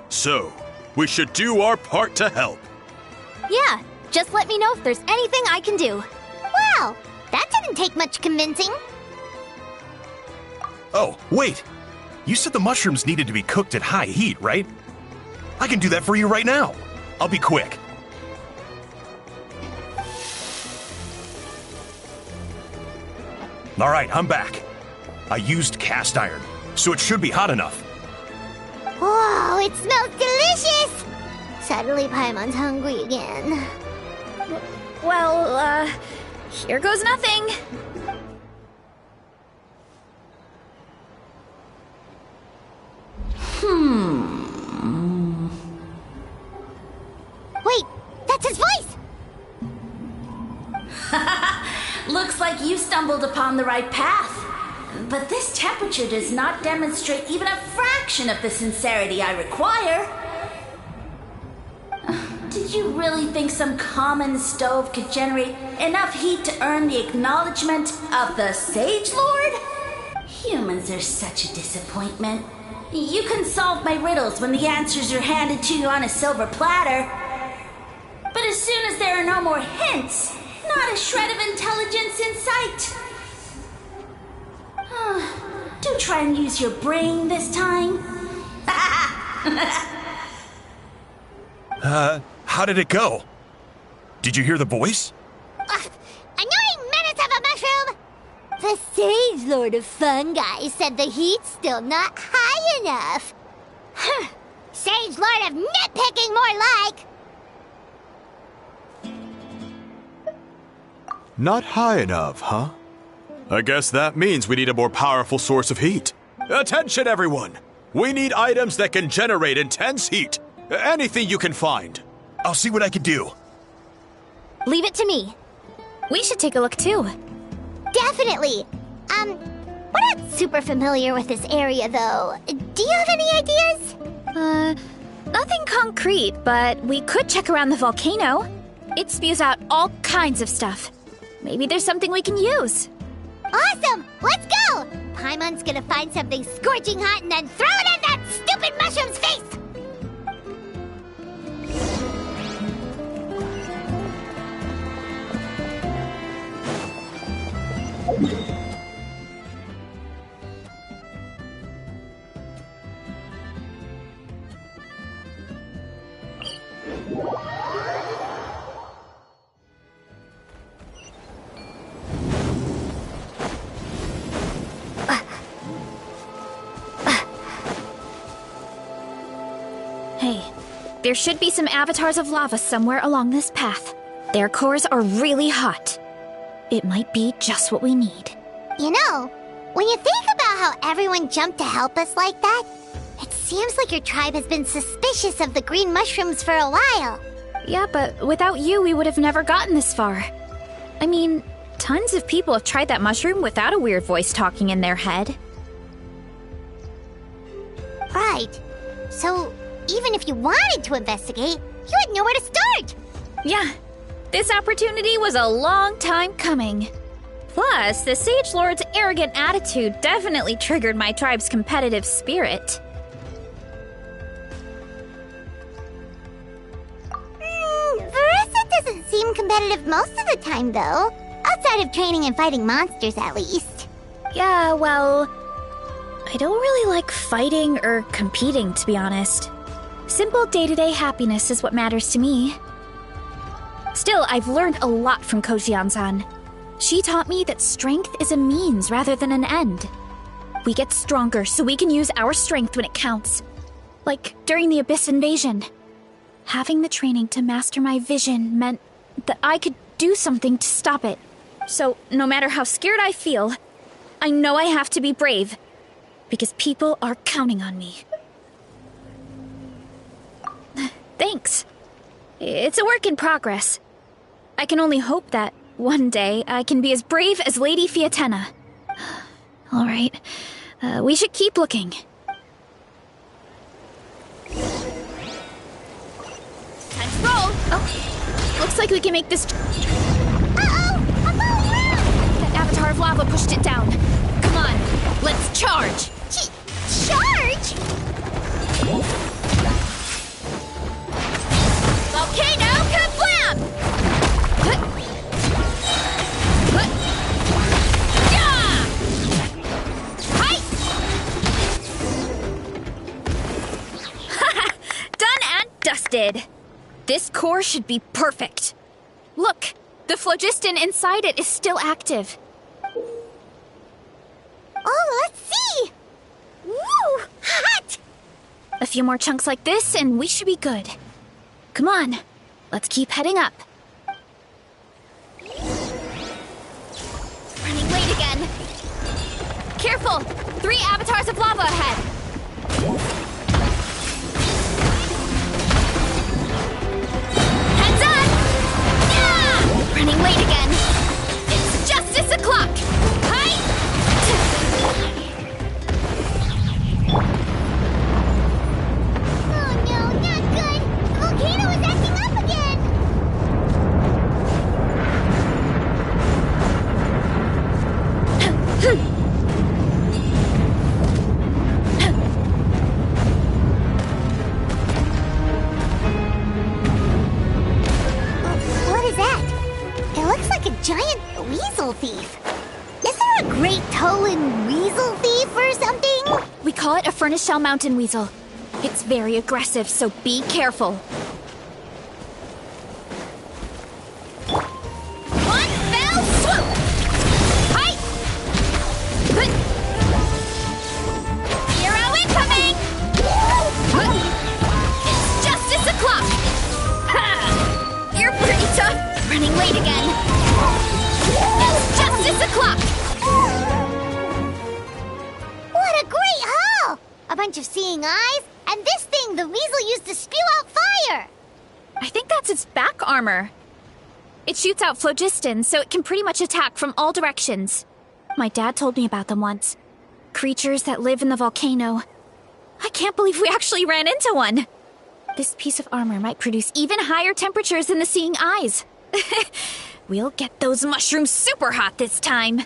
So, we should do our part to help. Yeah, just let me know if there's anything I can do. Wow, that didn't take much convincing. Oh, wait. You said the mushrooms needed to be cooked at high heat, right? I can do that for you right now. I'll be quick. All right, I'm back. I used cast iron, so it should be hot enough. Whoa, it smells delicious! Suddenly Paimon's hungry again. Well, here goes nothing. Wait, that's his voice! Looks like you stumbled upon the right path. But this temperature does not demonstrate even a fraction of the sincerity I require. Did you really think some common stove could generate enough heat to earn the acknowledgement of the Sage Lord? Humans are such a disappointment. You can solve my riddles when the answers are handed to you on a silver platter. But as soon as there are no more hints, not a shred of intelligence in sight. Do try and use your brain this time. How did it go? Did you hear the voice? Annoying menace of a mushroom! The Sage Lord of Fungi said the heat's still not high enough. Sage Lord of nitpicking, more like! Not high enough, huh? I guess that means we need a more powerful source of heat. Attention, everyone! We need items that can generate intense heat. Anything you can find. I'll see what I can do. Leave it to me. We should take a look too. Definitely! We're not super familiar with this area, though. Do you have any ideas? Nothing concrete, but we could check around the volcano. It spews out all kinds of stuff. Maybe there's something we can use. Awesome! Let's go! Paimon's gonna find something scorching hot and then throw it in that stupid mushroom's face! Hey, there should be some avatars of lava somewhere along this path. Their cores are really hot. It might be just what we need. You know, when you think about how everyone jumped to help us like that, it seems like your tribe has been suspicious of the green mushrooms for a while. Yeah, but without you, we would have never gotten this far. I mean, tons of people have tried that mushroom without a weird voice talking in their head. Right. So, even if you wanted to investigate, you had nowhere to start. Yeah, this opportunity was a long time coming. Plus, the Sage Lord's arrogant attitude definitely triggered my tribe's competitive spirit. Verissa doesn't seem competitive most of the time, though. Outside of training and fighting monsters, at least. Yeah, well, I don't really like fighting or competing, to be honest. Simple day-to-day happiness is what matters to me. Still, I've learned a lot from Kojian-san. She taught me that strength is a means rather than an end. We get stronger so we can use our strength when it counts. Like during the Abyss invasion. Having the training to master my vision meant that I could do something to stop it. So, no matter how scared I feel, I know I have to be brave. Because people are counting on me. Thanks. It's a work in progress. I can only hope that one day I can be as brave as Lady Fiatena. All right, we should keep looking. Time to roll. Oh, looks like we can make this. Uh-oh! I'm all around! That avatar of lava pushed it down. Come on, let's charge. Charge? Volcano kablam! Done and dusted. This core should be perfect. Look, the phlogiston inside it is still active. Oh, let's see! Woo! Hot! A few more chunks like this and we should be good. Come on, let's keep heading up. Running late again. Careful! 3 avatars of lava ahead. Heads up! Yeah! Running late again. It's justice o'clock. Hi! Oh no, not good! The volcano is acting up again! What is that? It looks like a giant weasel thief. Is there a great Tolan weasel thief or something? We call it a furnace shell mountain weasel. It's very aggressive, so be careful. One fell swoop! Hi! Hero incoming! It's justice o'clock! Ha! You're pretty tough. Running late again. It's justice o'clock! What a great haul! A bunch of seeing eyes, and this thing the weasel used to spew out fire! I think that's its back armor. It shoots out phlogiston, so it can pretty much attack from all directions. My dad told me about them once. Creatures that live in the volcano. I can't believe we actually ran into one. This piece of armor might produce even higher temperatures than the seeing eyes. We'll get those mushrooms super hot this time.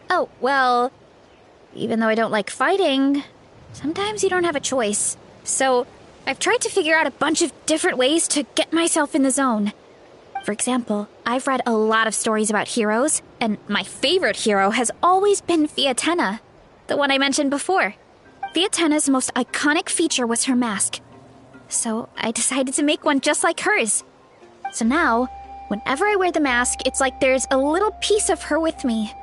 Oh, well, even though I don't like fighting, sometimes you don't have a choice. So, I've tried to figure out a bunch of different ways to get myself in the zone. For example, I've read a lot of stories about heroes, and my favorite hero has always been Fiatenna, the one I mentioned before. Fiatenna's most iconic feature was her mask. So I decided to make one just like hers. So now, whenever I wear the mask, it's like there's a little piece of her with me.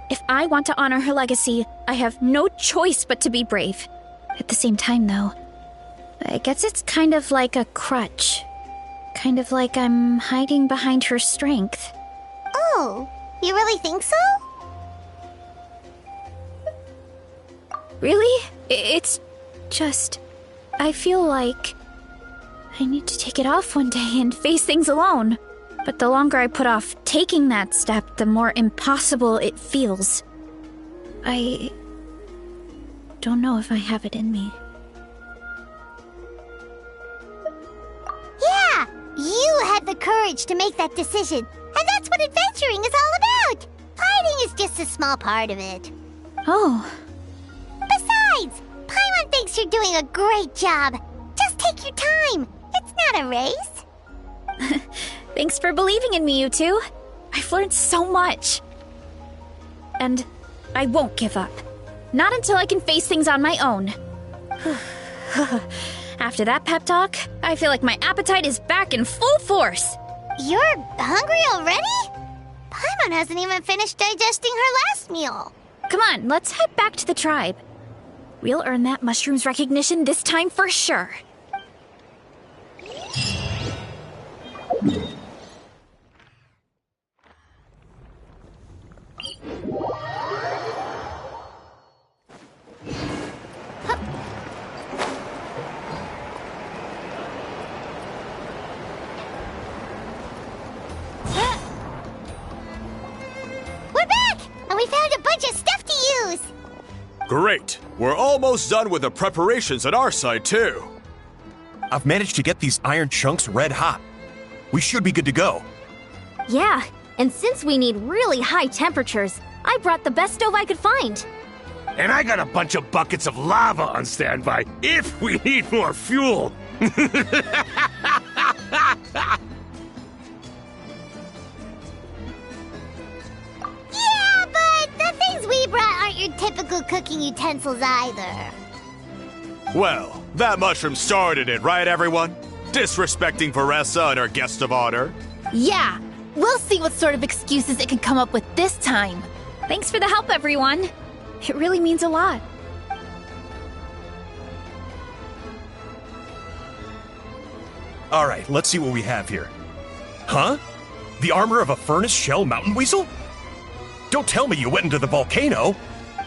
If I want to honor her legacy, I have no choice but to be brave. At the same time, though, I guess it's kind of like a crutch. Kind of like I'm hiding behind her strength. Oh, you really think so? Really? It's just... I feel like I need to take it off one day and face things alone. But the longer I put off taking that step, the more impossible it feels. I don't know if I have it in me. Yeah, you had the courage to make that decision. And that's what adventuring is all about. Fighting is just a small part of it. Oh. Besides, Paimon thinks you're doing a great job. Just take your time. It's not a race. Thanks for believing in me, you two. I've learned so much. And I won't give up. Not until I can face things on my own. After that pep talk, I feel like my appetite is back in full force. You're hungry already? Paimon hasn't even finished digesting her last meal. Come on, let's head back to the tribe. We'll earn that mushroom's recognition this time for sure. We're back! And we found a bunch of stuff to use! Great! We're almost done with the preparations at our side, too. I've managed to get these iron chunks red hot. We should be good to go. Yeah, and since we need really high temperatures, I brought the best stove I could find. And I got a bunch of buckets of lava on standby if we need more fuel. Yeah, but the things we brought aren't your typical cooking utensils either. Well, that mushroom started it, right, everyone? Disrespecting Veressa and her guest of honor. Yeah, we'll see what sort of excuses it can come up with this time. Thanks for the help, everyone. It really means a lot. All right, let's see what we have here. Huh? The armor of a furnace shell mountain weasel? Don't tell me you went into the volcano.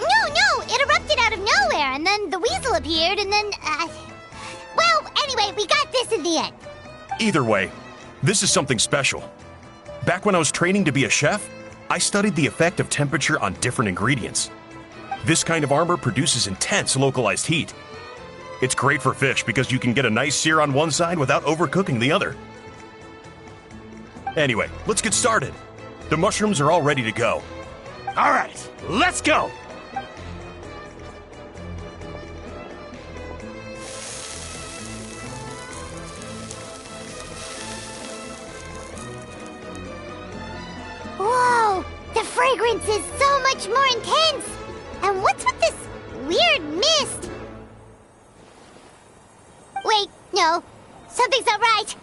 No, it erupted out of nowhere, and then the weasel appeared, and then, well, anyway, we got this in the end. Either way, this is something special. Back when I was training to be a chef, I studied the effect of temperature on different ingredients. This kind of armor produces intense localized heat. It's great for fish because you can get a nice sear on one side without overcooking the other. Anyway, let's get started. The mushrooms are all ready to go. All right, let's go. Whoa, the fragrance is so much more intense. And what's with this weird mist? Wait, no, something's not right.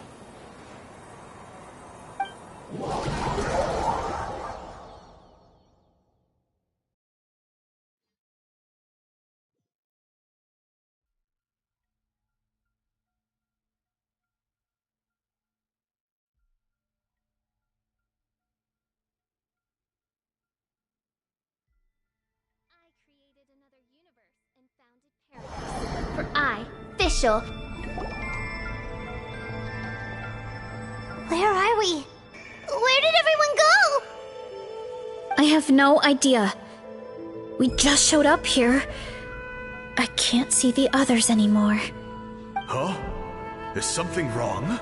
For I, Fischl. Where are we? Where did everyone go? I have no idea. We just showed up here. I can't see the others anymore. Huh? Is something wrong?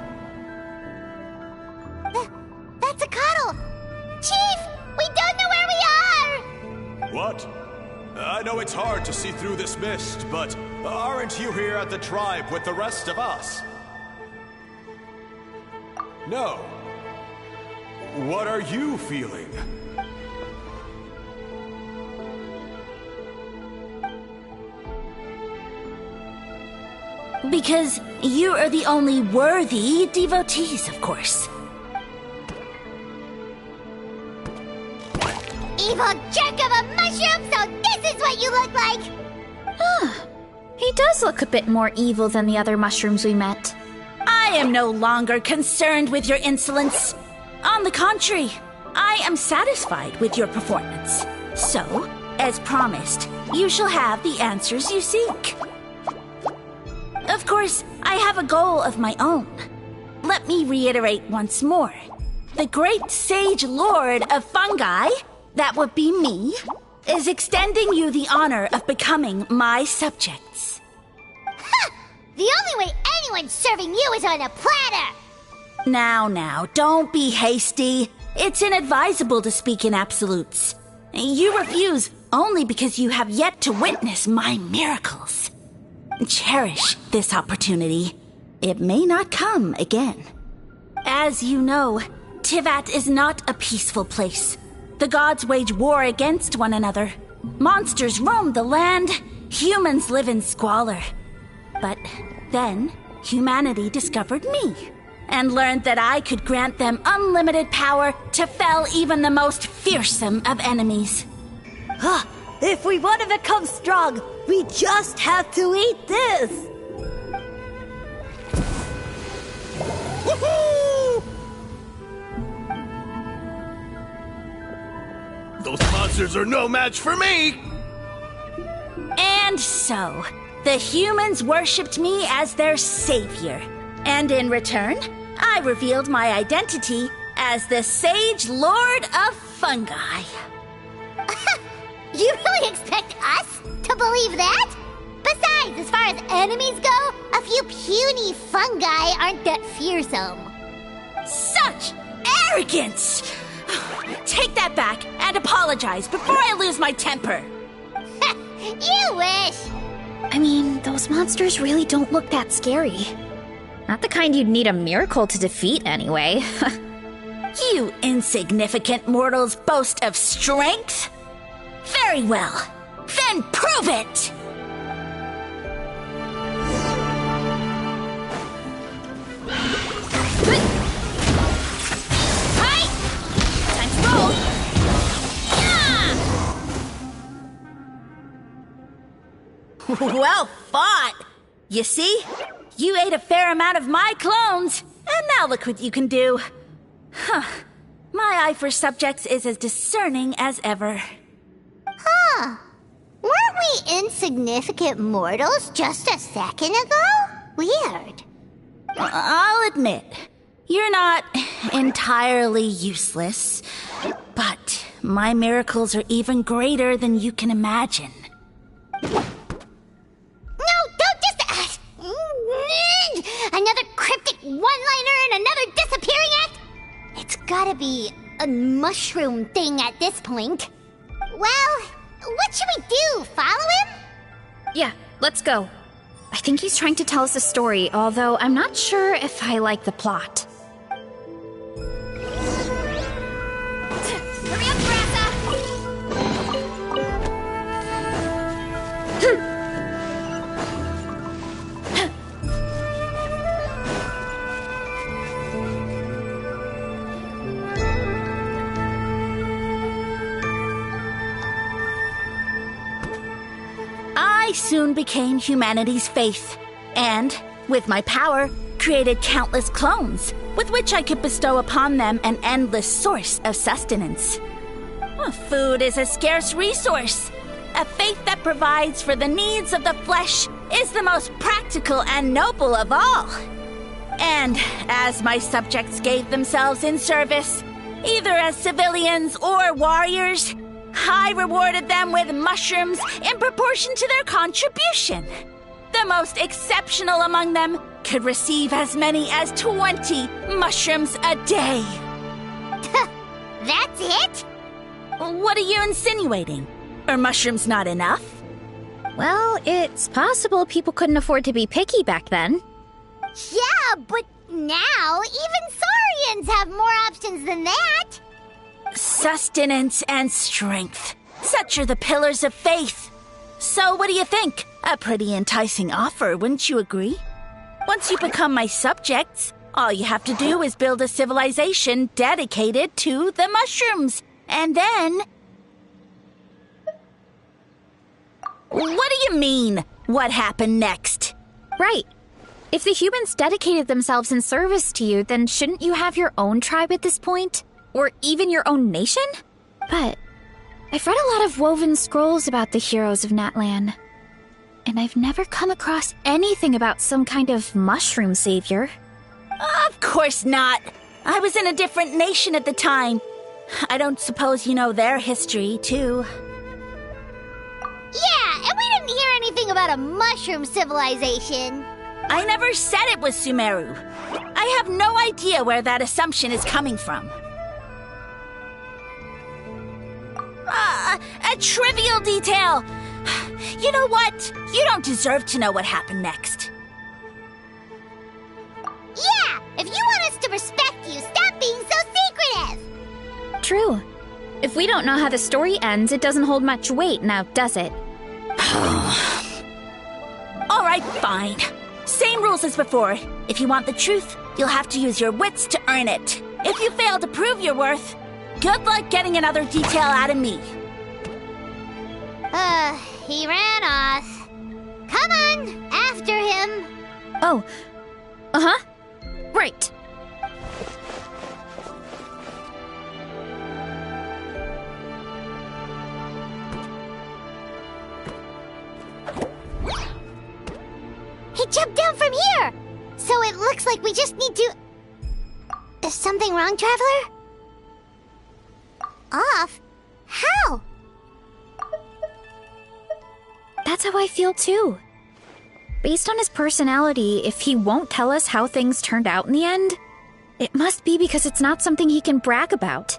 I know it's hard to see through this mist, but aren't you here at the tribe with the rest of us? No. What are you feeling? Because you are the only worthy devotees, of course. Evil jerk of a mushroom, so this is what you look like! He does look a bit more evil than the other mushrooms we met. I am no longer concerned with your insolence. On the contrary, I am satisfied with your performance. So, as promised, you shall have the answers you seek. Of course, I have a goal of my own. Let me reiterate once more. The great sage lord of fungi, that would be me, is extending you the honor of becoming my subjects. Ha! The only way anyone's serving you is on a platter! Now, don't be hasty. It's inadvisable to speak in absolutes. You refuse only because you have yet to witness my miracles. Cherish this opportunity. It may not come again. As you know, Tivat is not a peaceful place. The gods wage war against one another. Monsters roam the land. Humans live in squalor. But then, humanity discovered me and learned that I could grant them unlimited power to fell even the most fearsome of enemies. If we want to become strong, we just have to eat this! Woohoo! Those monsters are no match for me! And so, the humans worshipped me as their savior. And in return, I revealed my identity as the Sage Lord of Fungi. You really expect us to believe that? Besides, as far as enemies go, a few puny fungi aren't that fearsome. Such arrogance! Take that back and apologize before I lose my temper. You wish! I mean, those monsters really don't look that scary. Not the kind you'd need a miracle to defeat, anyway. You insignificant mortals boast of strength? Very well. Then prove it! Hi! Time to roll! Yeah! Well fought! You see? You ate a fair amount of my clones, and now look what you can do. Huh. My eye for subjects is as discerning as ever. Huh. Weren't we insignificant mortals just a second ago? Weird. I'll admit, you're not entirely useless, but my miracles are even greater than you can imagine. No, don't just... another cryptic one-liner and another disappearing act? It's gotta be a mushroom thing at this point. Well, what should we do? Follow him? Yeah, let's go. I think he's trying to tell us a story, although I'm not sure if I like the plot. Hurry up, Brassa! I soon became humanity's faith, and, with my power, created countless clones, with which I could bestow upon them an endless source of sustenance. Food is a scarce resource. A faith that provides for the needs of the flesh is the most practical and noble of all. And as my subjects gave themselves in service, either as civilians or warriors, I rewarded them with mushrooms in proportion to their contribution. The most exceptional among them could receive as many as 20 mushrooms a day. That's it? What are you insinuating? Are mushrooms not enough? Well, it's possible people couldn't afford to be picky back then. Yeah, but now even saurians have more options than that. Sustenance and strength. Such are the pillars of faith. So what do you think? A pretty enticing offer, wouldn't you agree? Once you become my subjects, all you have to do is build a civilization dedicated to the mushrooms. And then... What do you mean, what happened next? Right. If the humans dedicated themselves in service to you, then shouldn't you have your own tribe at this point? Or even your own nation? But I've read a lot of woven scrolls about the heroes of Natlan, and I've never come across anything about some kind of mushroom savior. Of course not. I was in a different nation at the time. I don't suppose you know their history, too. Yeah, and we didn't hear anything about a mushroom civilization. I never said it was Sumeru. I have no idea where that assumption is coming from. A trivial detail. You know what? You don't deserve to know what happened next. Yeah, if you want us to respect you, stop being so secretive. True. If we don't know how the story ends, it doesn't hold much weight now, does it? All right, fine. Same rules as before. If you want the truth, you'll have to use your wits to earn it. If you fail to prove your worth, good luck getting another detail out of me. He ran off. Come on, after him. Oh. Uh-huh. Right. He jumped down from here! So it looks like we just need to... Is something wrong, Traveler? Off? How? That's how I feel too. Based on his personality, if he won't tell us how things turned out in the end, it must be because it's not something he can brag about.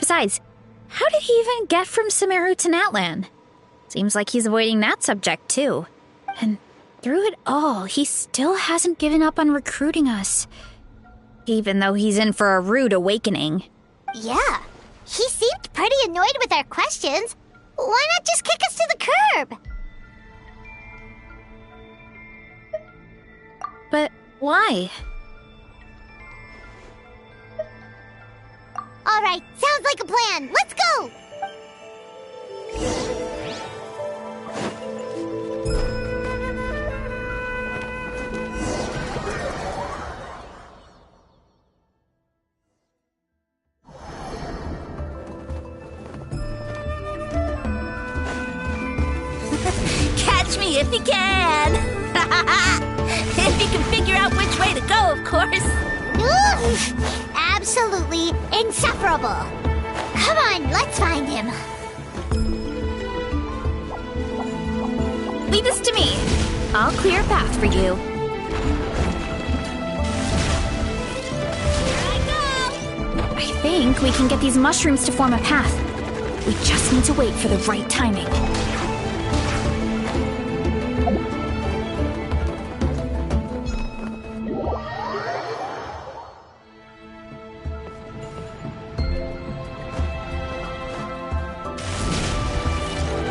Besides, how did he even get from Sumeru to Natlan? Seems like he's avoiding that subject too. And through it all, he still hasn't given up on recruiting us. Even though he's in for a rude awakening. Yeah, he seemed pretty annoyed with our questions. Why not just kick us to the curb? But why? All right, sounds like a plan. Let's go! Catch me if you can! If you can figure out which way to go, of course. Oof, absolutely insufferable. Come on, let's find him. Leave this to me. I'll clear a path for you. Here I go! I think we can get these mushrooms to form a path. We just need to wait for the right timing.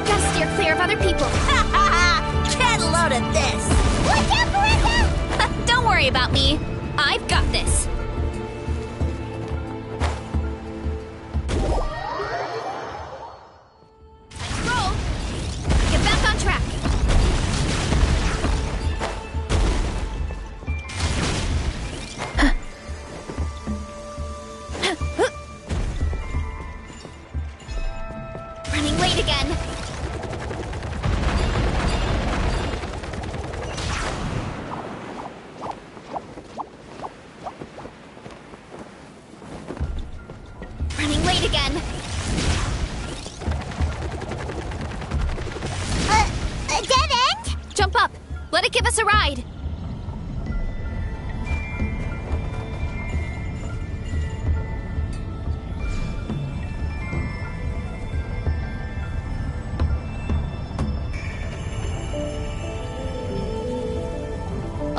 Gotta steer clear of other people. Get a load of this! Watch out, Marissa! Don't worry about me. I've got this. Let's roll. Get back on track. Running late again. Running late again. A dead end? Jump up. Let it give us a ride.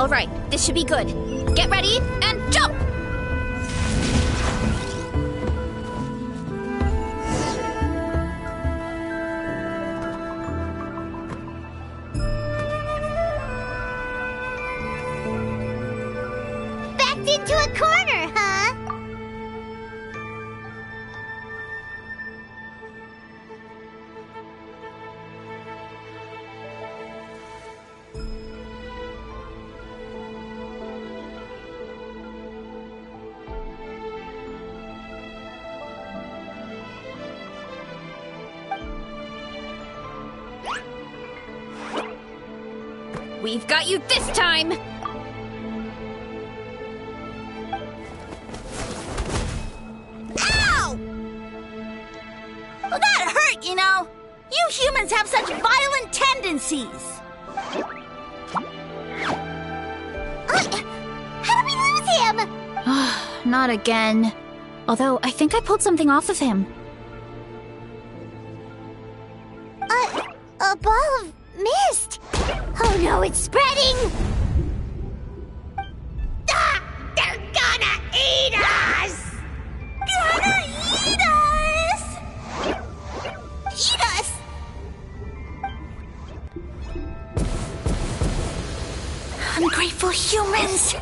Alright, this should be good. Get ready and jump! Backed into a corner, huh? We've got you this time! Ow! Well, that hurt, you know. You humans have such violent tendencies. How did we lose him? Not again. Although, I think I pulled something off of him. A ball of mist. Oh no, it's spreading! Ah, they're gonna eat us! Gonna eat us! Eat us! Ungrateful humans!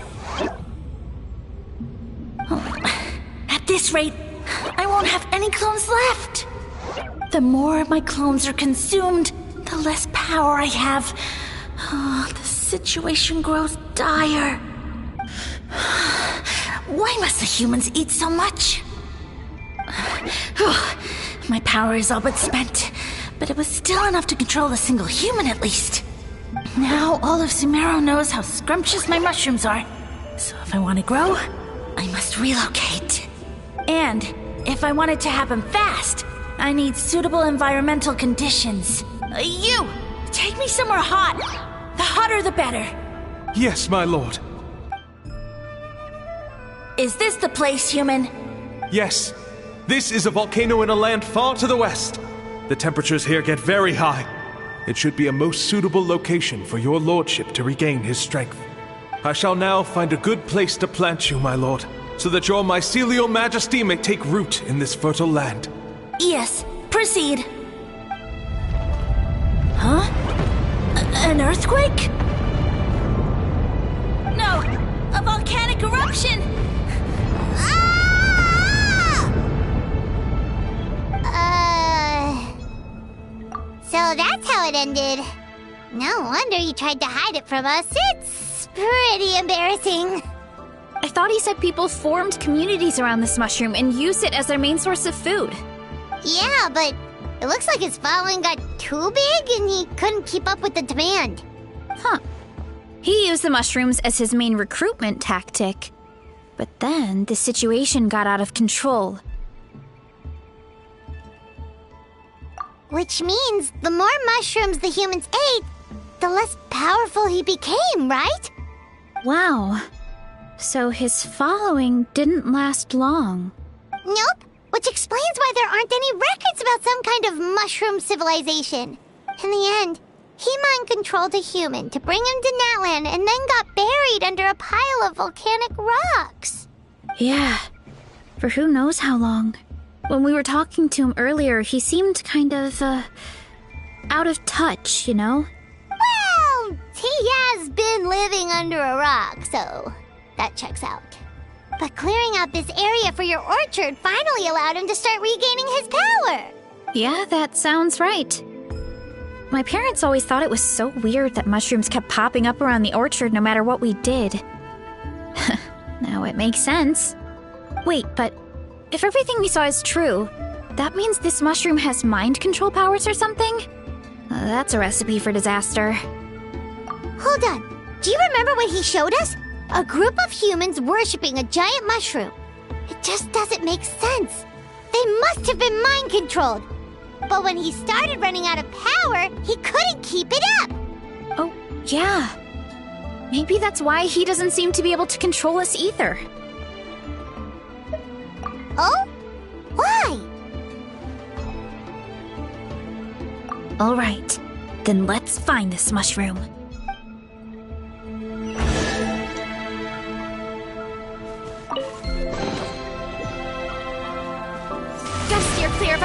At this rate, I won't have any clones left. The more my clones are consumed, the less power I have. Oh, the situation grows dire. Why must the humans eat so much? My power is all but spent, but it was still enough to control a single human at least. Now all of Sumero knows how scrumptious my mushrooms are. So if I want to grow, I must relocate. And if I want it to happen fast, I need suitable environmental conditions. You! Take me somewhere hot. The hotter the better. Yes, my lord. Is this the place, human? Yes. This is a volcano in a land far to the west. The temperatures here get very high. It should be a most suitable location for your lordship to regain his strength. I shall now find a good place to plant you, my lord, so that your mycelial majesty may take root in this fertile land. Yes, proceed. Huh? An earthquake? No, a volcanic eruption! So that's how it ended. No wonder you tried to hide it from us. It's pretty embarrassing. I thought he said people formed communities around this mushroom and used it as their main source of food. Yeah, but it looks like his following got too big and he couldn't keep up with the demand. Huh. He used the mushrooms as his main recruitment tactic. But then the situation got out of control. Which means the more mushrooms the humans ate, the less powerful he became, right? Wow. So his following didn't last long. Nope. Which explains why there aren't any records about some kind of mushroom civilization. In the end, he mind-controlled a human to bring him to Natland and then got buried under a pile of volcanic rocks. Yeah. For who knows how long. When we were talking to him earlier, he seemed kind of, out of touch, you know? Well, he has been living under a rock, so that checks out. But clearing out this area for your orchard finally allowed him to start regaining his power. Yeah, that sounds right. My parents always thought it was so weird that mushrooms kept popping up around the orchard no matter what we did. Now it makes sense. Wait, but if everything we saw is true, that means this mushroom has mind control powers or something? That's a recipe for disaster. Hold on. Do you remember what he showed us? A group of humans worshipping a giant mushroom. It just doesn't make sense. They must have been mind-controlled. But when he started running out of power, he couldn't keep it up. Oh, yeah. Maybe that's why he doesn't seem to be able to control us either. Oh? Why? All right. Then let's find this mushroom.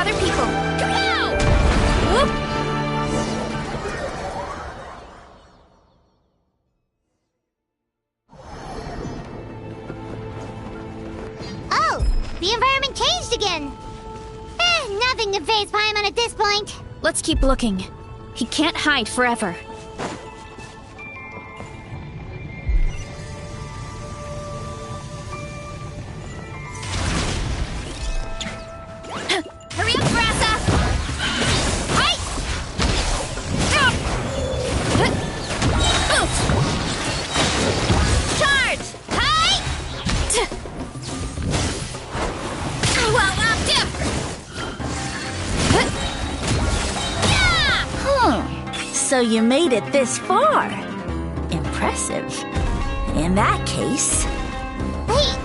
other people. Kapow! Whoop! Oh, the environment changed again. Nothing to faze Paimon at this point. Let's keep looking. He can't hide forever. Hurry up, Grassa! Hi! Charge! Hi! Well, So you made it this far. Impressive. In that case... Wait!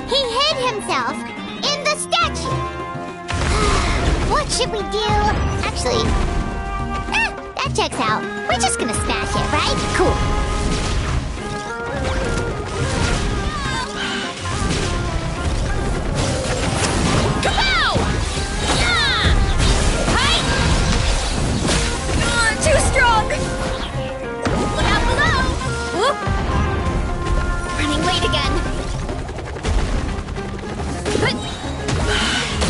He hid himself in the statue! What should we do? Actually... that checks out. We're just gonna smash it, right? Cool. Kapow! Yeah! Hi! Too strong! Look out below! Whoop! Running late again.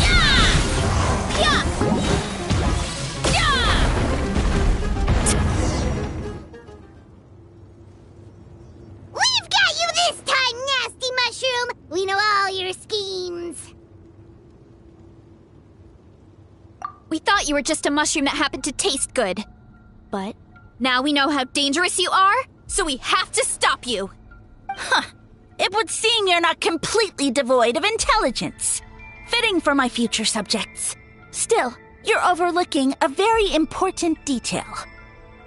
Yeah! Yeah! Yeah! We've got you this time, nasty mushroom! We know all your schemes. We thought you were just a mushroom that happened to taste good. But now we know how dangerous you are, so we have to stop you. It would seem you're not completely devoid of intelligence. Fitting for my future subjects. Still, you're overlooking a very important detail.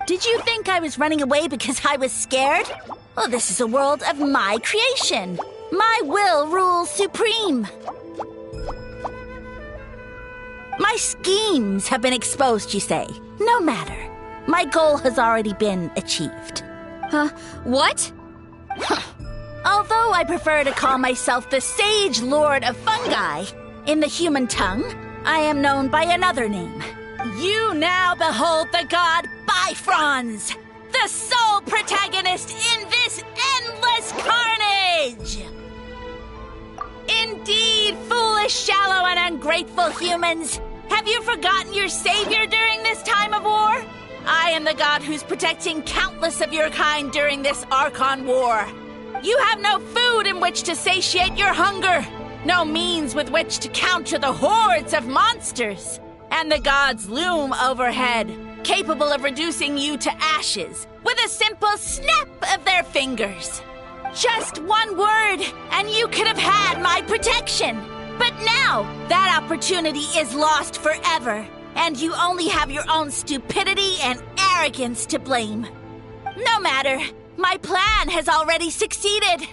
Did you think I was running away because I was scared? Well, this is a world of my creation. My will rules supreme. My schemes have been exposed, you say. No matter. My goal has already been achieved. What? Although I prefer to call myself the Sage Lord of Fungi, in the human tongue, I am known by another name. You now behold the god Bifrons, the sole protagonist in this endless carnage! Indeed, foolish, shallow, and ungrateful humans! Have you forgotten your savior during this time of war? I am the god who's protecting countless of your kind during this Archon War. You have no food in which to satiate your hunger, no means with which to counter the hordes of monsters, and the gods loom overhead, capable of reducing you to ashes with a simple snap of their fingers. Just one word, and you could have had my protection. But now, that opportunity is lost forever, and you only have your own stupidity and arrogance to blame. No matter, my plan has already succeeded.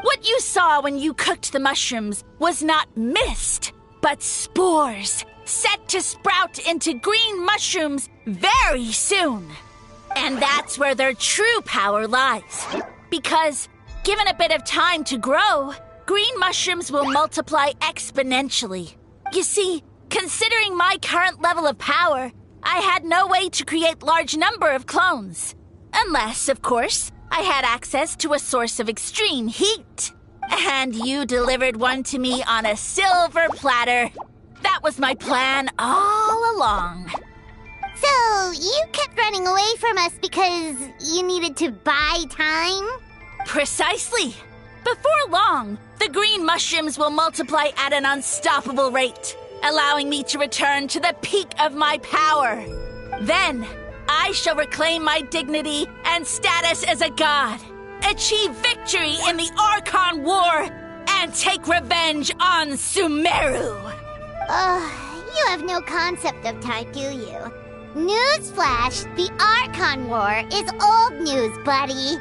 What you saw when you cooked the mushrooms was not mist, but spores, set to sprout into green mushrooms very soon. And that's where their true power lies. Because, given a bit of time to grow, green mushrooms will multiply exponentially. You see, considering my current level of power, I had no way to create large number of clones. Unless, of course, I had access to a source of extreme heat. And you delivered one to me on a silver platter. That was my plan all along. So, you kept running away from us because you needed to buy time? Precisely. Before long, the green mushrooms will multiply at an unstoppable rate, allowing me to return to the peak of my power. Then, I shall reclaim my dignity and status as a god, achieve victory in the Archon War, and take revenge on Sumeru. You have no concept of time, do you? Newsflash, the Archon War is old news, buddy.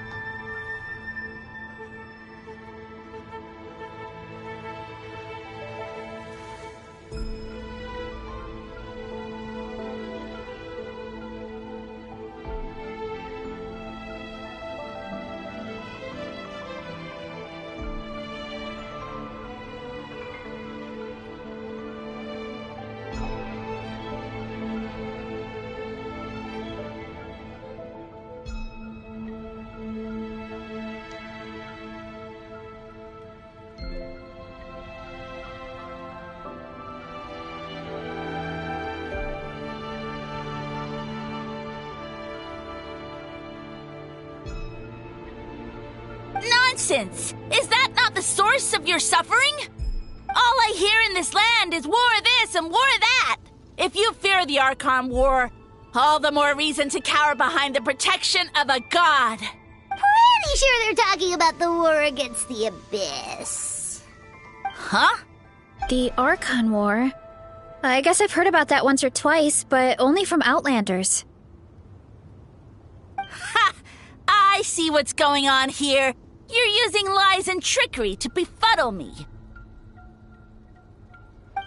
nonsense! Is that not the source of your suffering? All I hear in this land is war this and war that! If you fear the Archon War, all the more reason to cower behind the protection of a god. Pretty sure they're talking about the war against the Abyss. Huh? The Archon War? I guess I've heard about that once or twice, but only from Outlanders. Ha! I see what's going on here. You're using lies and trickery to befuddle me.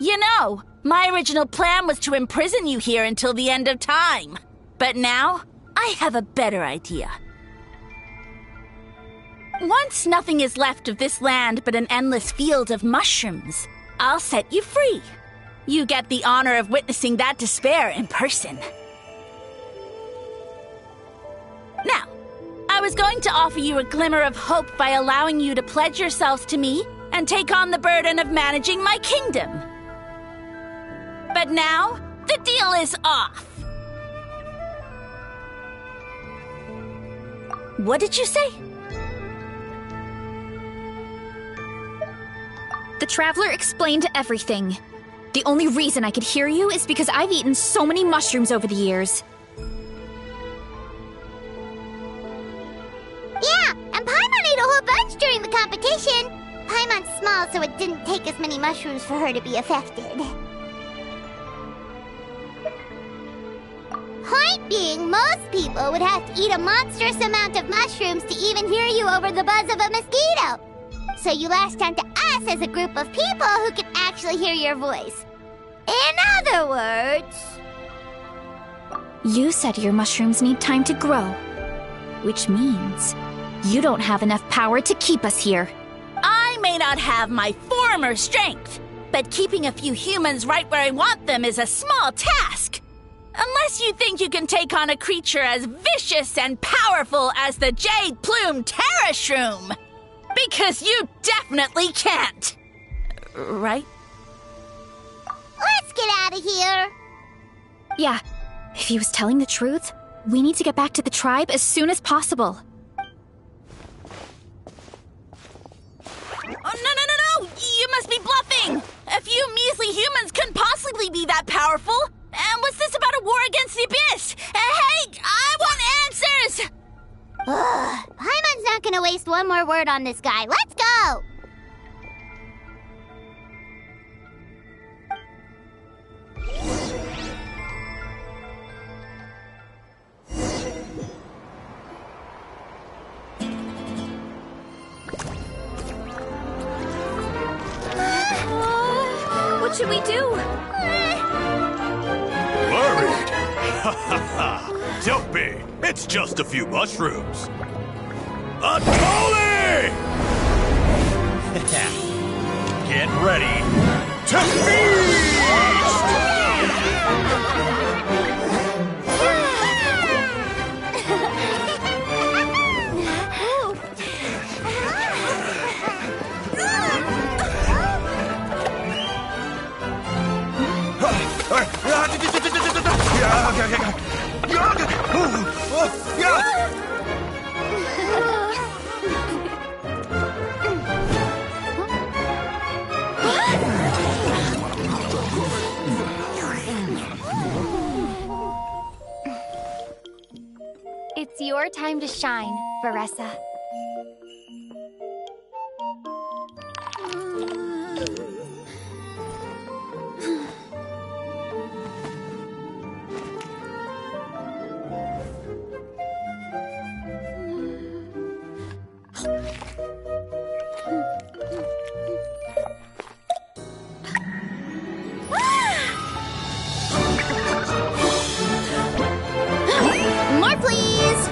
You know, my original plan was to imprison you here until the end of time. But now, I have a better idea. Once nothing is left of this land but an endless field of mushrooms, I'll set you free. You get the honor of witnessing that despair in person. Now, I was going to offer you a glimmer of hope by allowing you to pledge yourselves to me and take on the burden of managing my kingdom. But now, the deal is off. What did you say? The Traveler explained everything. The only reason I could hear you is because I've eaten so many mushrooms over the years. Yeah, and Paimon ate a whole bunch during the competition. Paimon's small, so it didn't take as many mushrooms for her to be affected. Point being, most people would have to eat a monstrous amount of mushrooms to even hear you over the buzz of a mosquito. So you latched onto us as a group of people who can actually hear your voice. In other words... You said your mushrooms need time to grow, which means you don't have enough power to keep us here. I may not have my former strength, but keeping a few humans right where I want them is a small task. Unless you think you can take on a creature as vicious and powerful as the Jade-Plume Terrashroom. Because you definitely can't. Right? Let's get out of here. Yeah, if he was telling the truth, we need to get back to the tribe as soon as possible. Oh, no! You must be bluffing! A few measly humans couldn't possibly be that powerful! And what's this about a war against the Abyss? Hey, I want answers! Ugh, Paimon's not gonna waste one more word on this guy. Let's go! What should we do? Worried? Ha ha ha! Don't be! It's just a few mushrooms. Atoli! Get ready to feast! It's your time to shine, Veressa. More, please!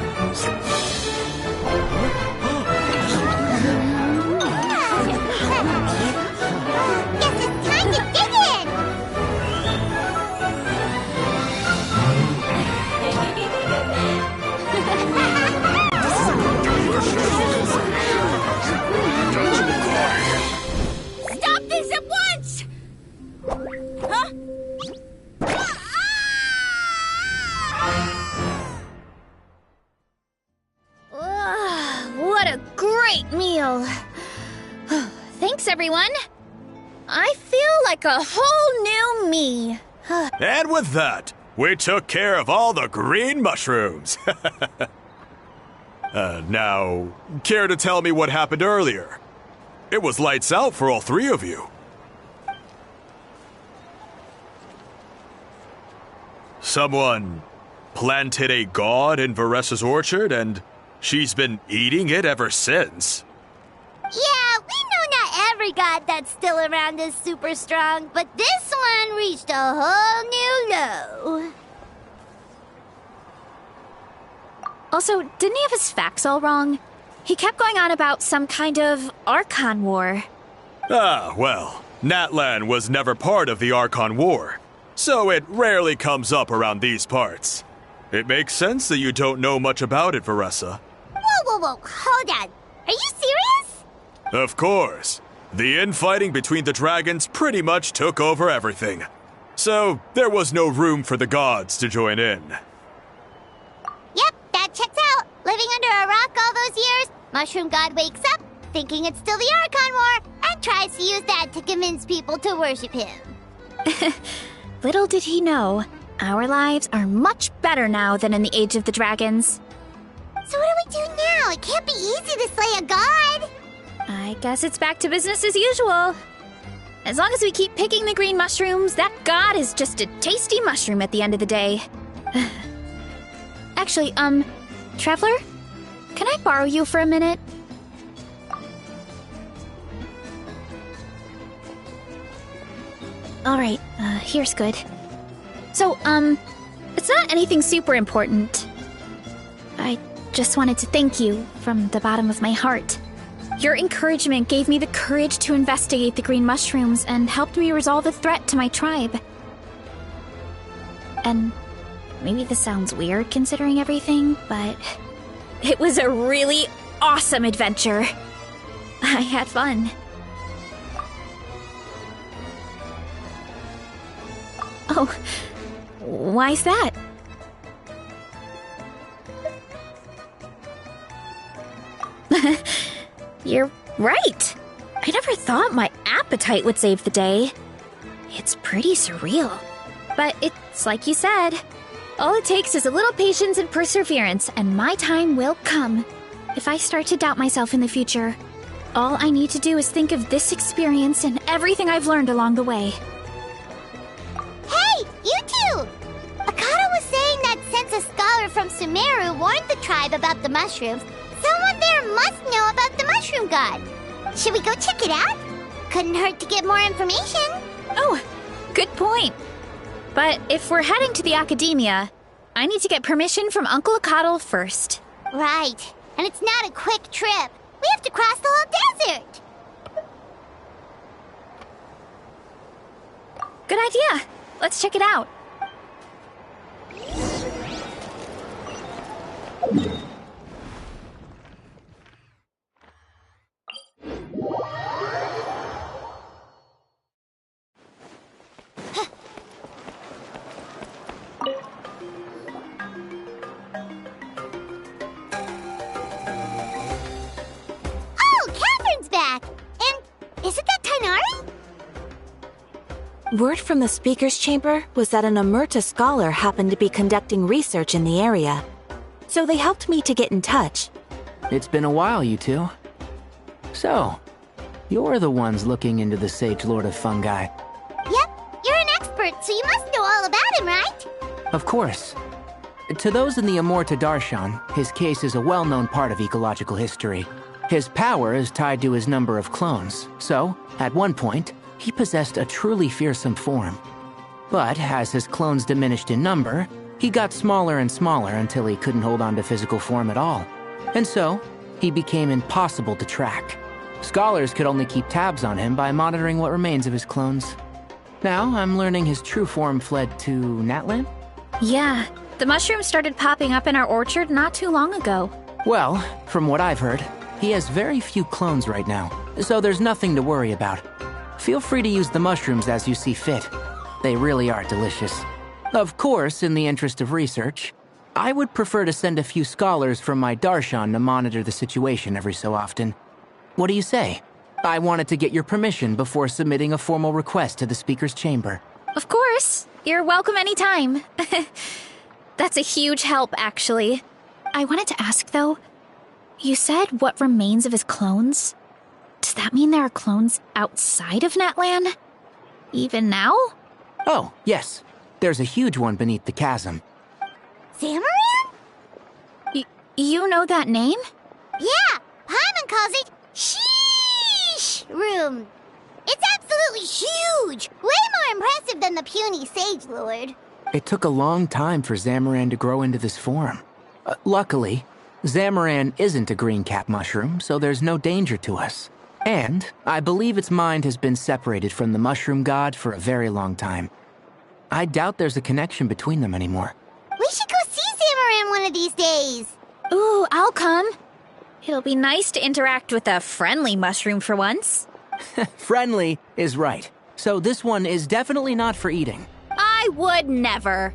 great meal. Thanks, everyone. I feel like a whole new me. And with that, we took care of all the green mushrooms. Now, care to tell me what happened earlier? It was lights out for all three of you. Someone planted a god in Varessa's orchard, and she's been eating it ever since. Yeah, we know not every god that's still around is super strong, but this one reached a whole new low. Also, didn't he have his facts all wrong? He kept going on about some kind of Archon War. Ah, well, Natlan was never part of the Archon War, so it rarely comes up around these parts. It makes sense that you don't know much about it, Varessa. Whoa, hold on. Are you serious? Of course. The infighting between the dragons pretty much took over everything. So, there was no room for the gods to join in. Yep, that checks out. Living under a rock all those years, Mushroom God wakes up, thinking it's still the Archon War, and tries to use that to convince people to worship him. Little did he know, our lives are much better now than in the Age of the Dragons. So what do we do now? It can't be easy to slay a god. I guess it's back to business as usual. As long as we keep picking the green mushrooms, that god is just a tasty mushroom at the end of the day. Actually, Traveler? Can I borrow you for a minute? Alright, here's good. So, it's not anything super important. I just wanted to thank you from the bottom of my heart. Your encouragement gave me the courage to investigate the green mushrooms and helped me resolve a threat to my tribe. And maybe this sounds weird considering everything, but it was a really awesome adventure. I had fun. Oh, why's that? You're right. I never thought my appetite would save the day. It's pretty surreal. But it's like you said. All it takes is a little patience and perseverance, and my time will come. If I start to doubt myself in the future, all I need to do is think of this experience and everything I've learned along the way. Hey, you two! Akata was saying that since a scholar from Sumeru warned the tribe about the mushrooms, someone there must know about the mushroom god. Should we go check it out? Couldn't hurt to get more information. Oh, good point. But if we're heading to the academia, I need to get permission from Uncle Akatl first. Right. And it's not a quick trip. We have to cross the whole desert. Good idea. Let's check it out. Word from the speaker's chamber was that an Omerta scholar happened to be conducting research in the area. So they helped me to get in touch. It's been a while, you two. So, you're the ones looking into the Sage Lord of Fungi. Yep, you're an expert, so you must know all about him, right? Of course. To those in the Omerta Darshan, his case is a well-known part of ecological history. His power is tied to his number of clones, so, at one point, he possessed a truly fearsome form. But as his clones diminished in number, he got smaller and smaller until he couldn't hold on to physical form at all. And so, he became impossible to track. Scholars could only keep tabs on him by monitoring what remains of his clones. Now, I'm learning his true form fled to Natlan? Yeah, the mushrooms started popping up in our orchard not too long ago. Well, from what I've heard, he has very few clones right now, so there's nothing to worry about. Feel free to use the mushrooms as you see fit. They really are delicious. Of course, in the interest of research, I would prefer to send a few scholars from my darshan to monitor the situation every so often. What do you say? I wanted to get your permission before submitting a formal request to the Speaker's Chamber. Of course. You're welcome anytime. That's a huge help, actually. I wanted to ask, though, you said what remains of his clones? Does that mean there are clones outside of Natlan? Even now? Oh, yes. There's a huge one beneath the chasm. Zamaran? You know that name? Yeah, Paimon calls it Sheesh Room. It's absolutely huge! Way more impressive than the puny Sage Lord. It took a long time for Zamaran to grow into this form. Luckily, Zamaran isn't a green cap mushroom, so there's no danger to us. And I believe its mind has been separated from the mushroom god for a very long time. I doubt there's a connection between them anymore. We should go see Zamaran one of these days. Ooh, I'll come. It'll be nice to interact with a friendly mushroom for once. Friendly is right. So this one is definitely not for eating. I would never.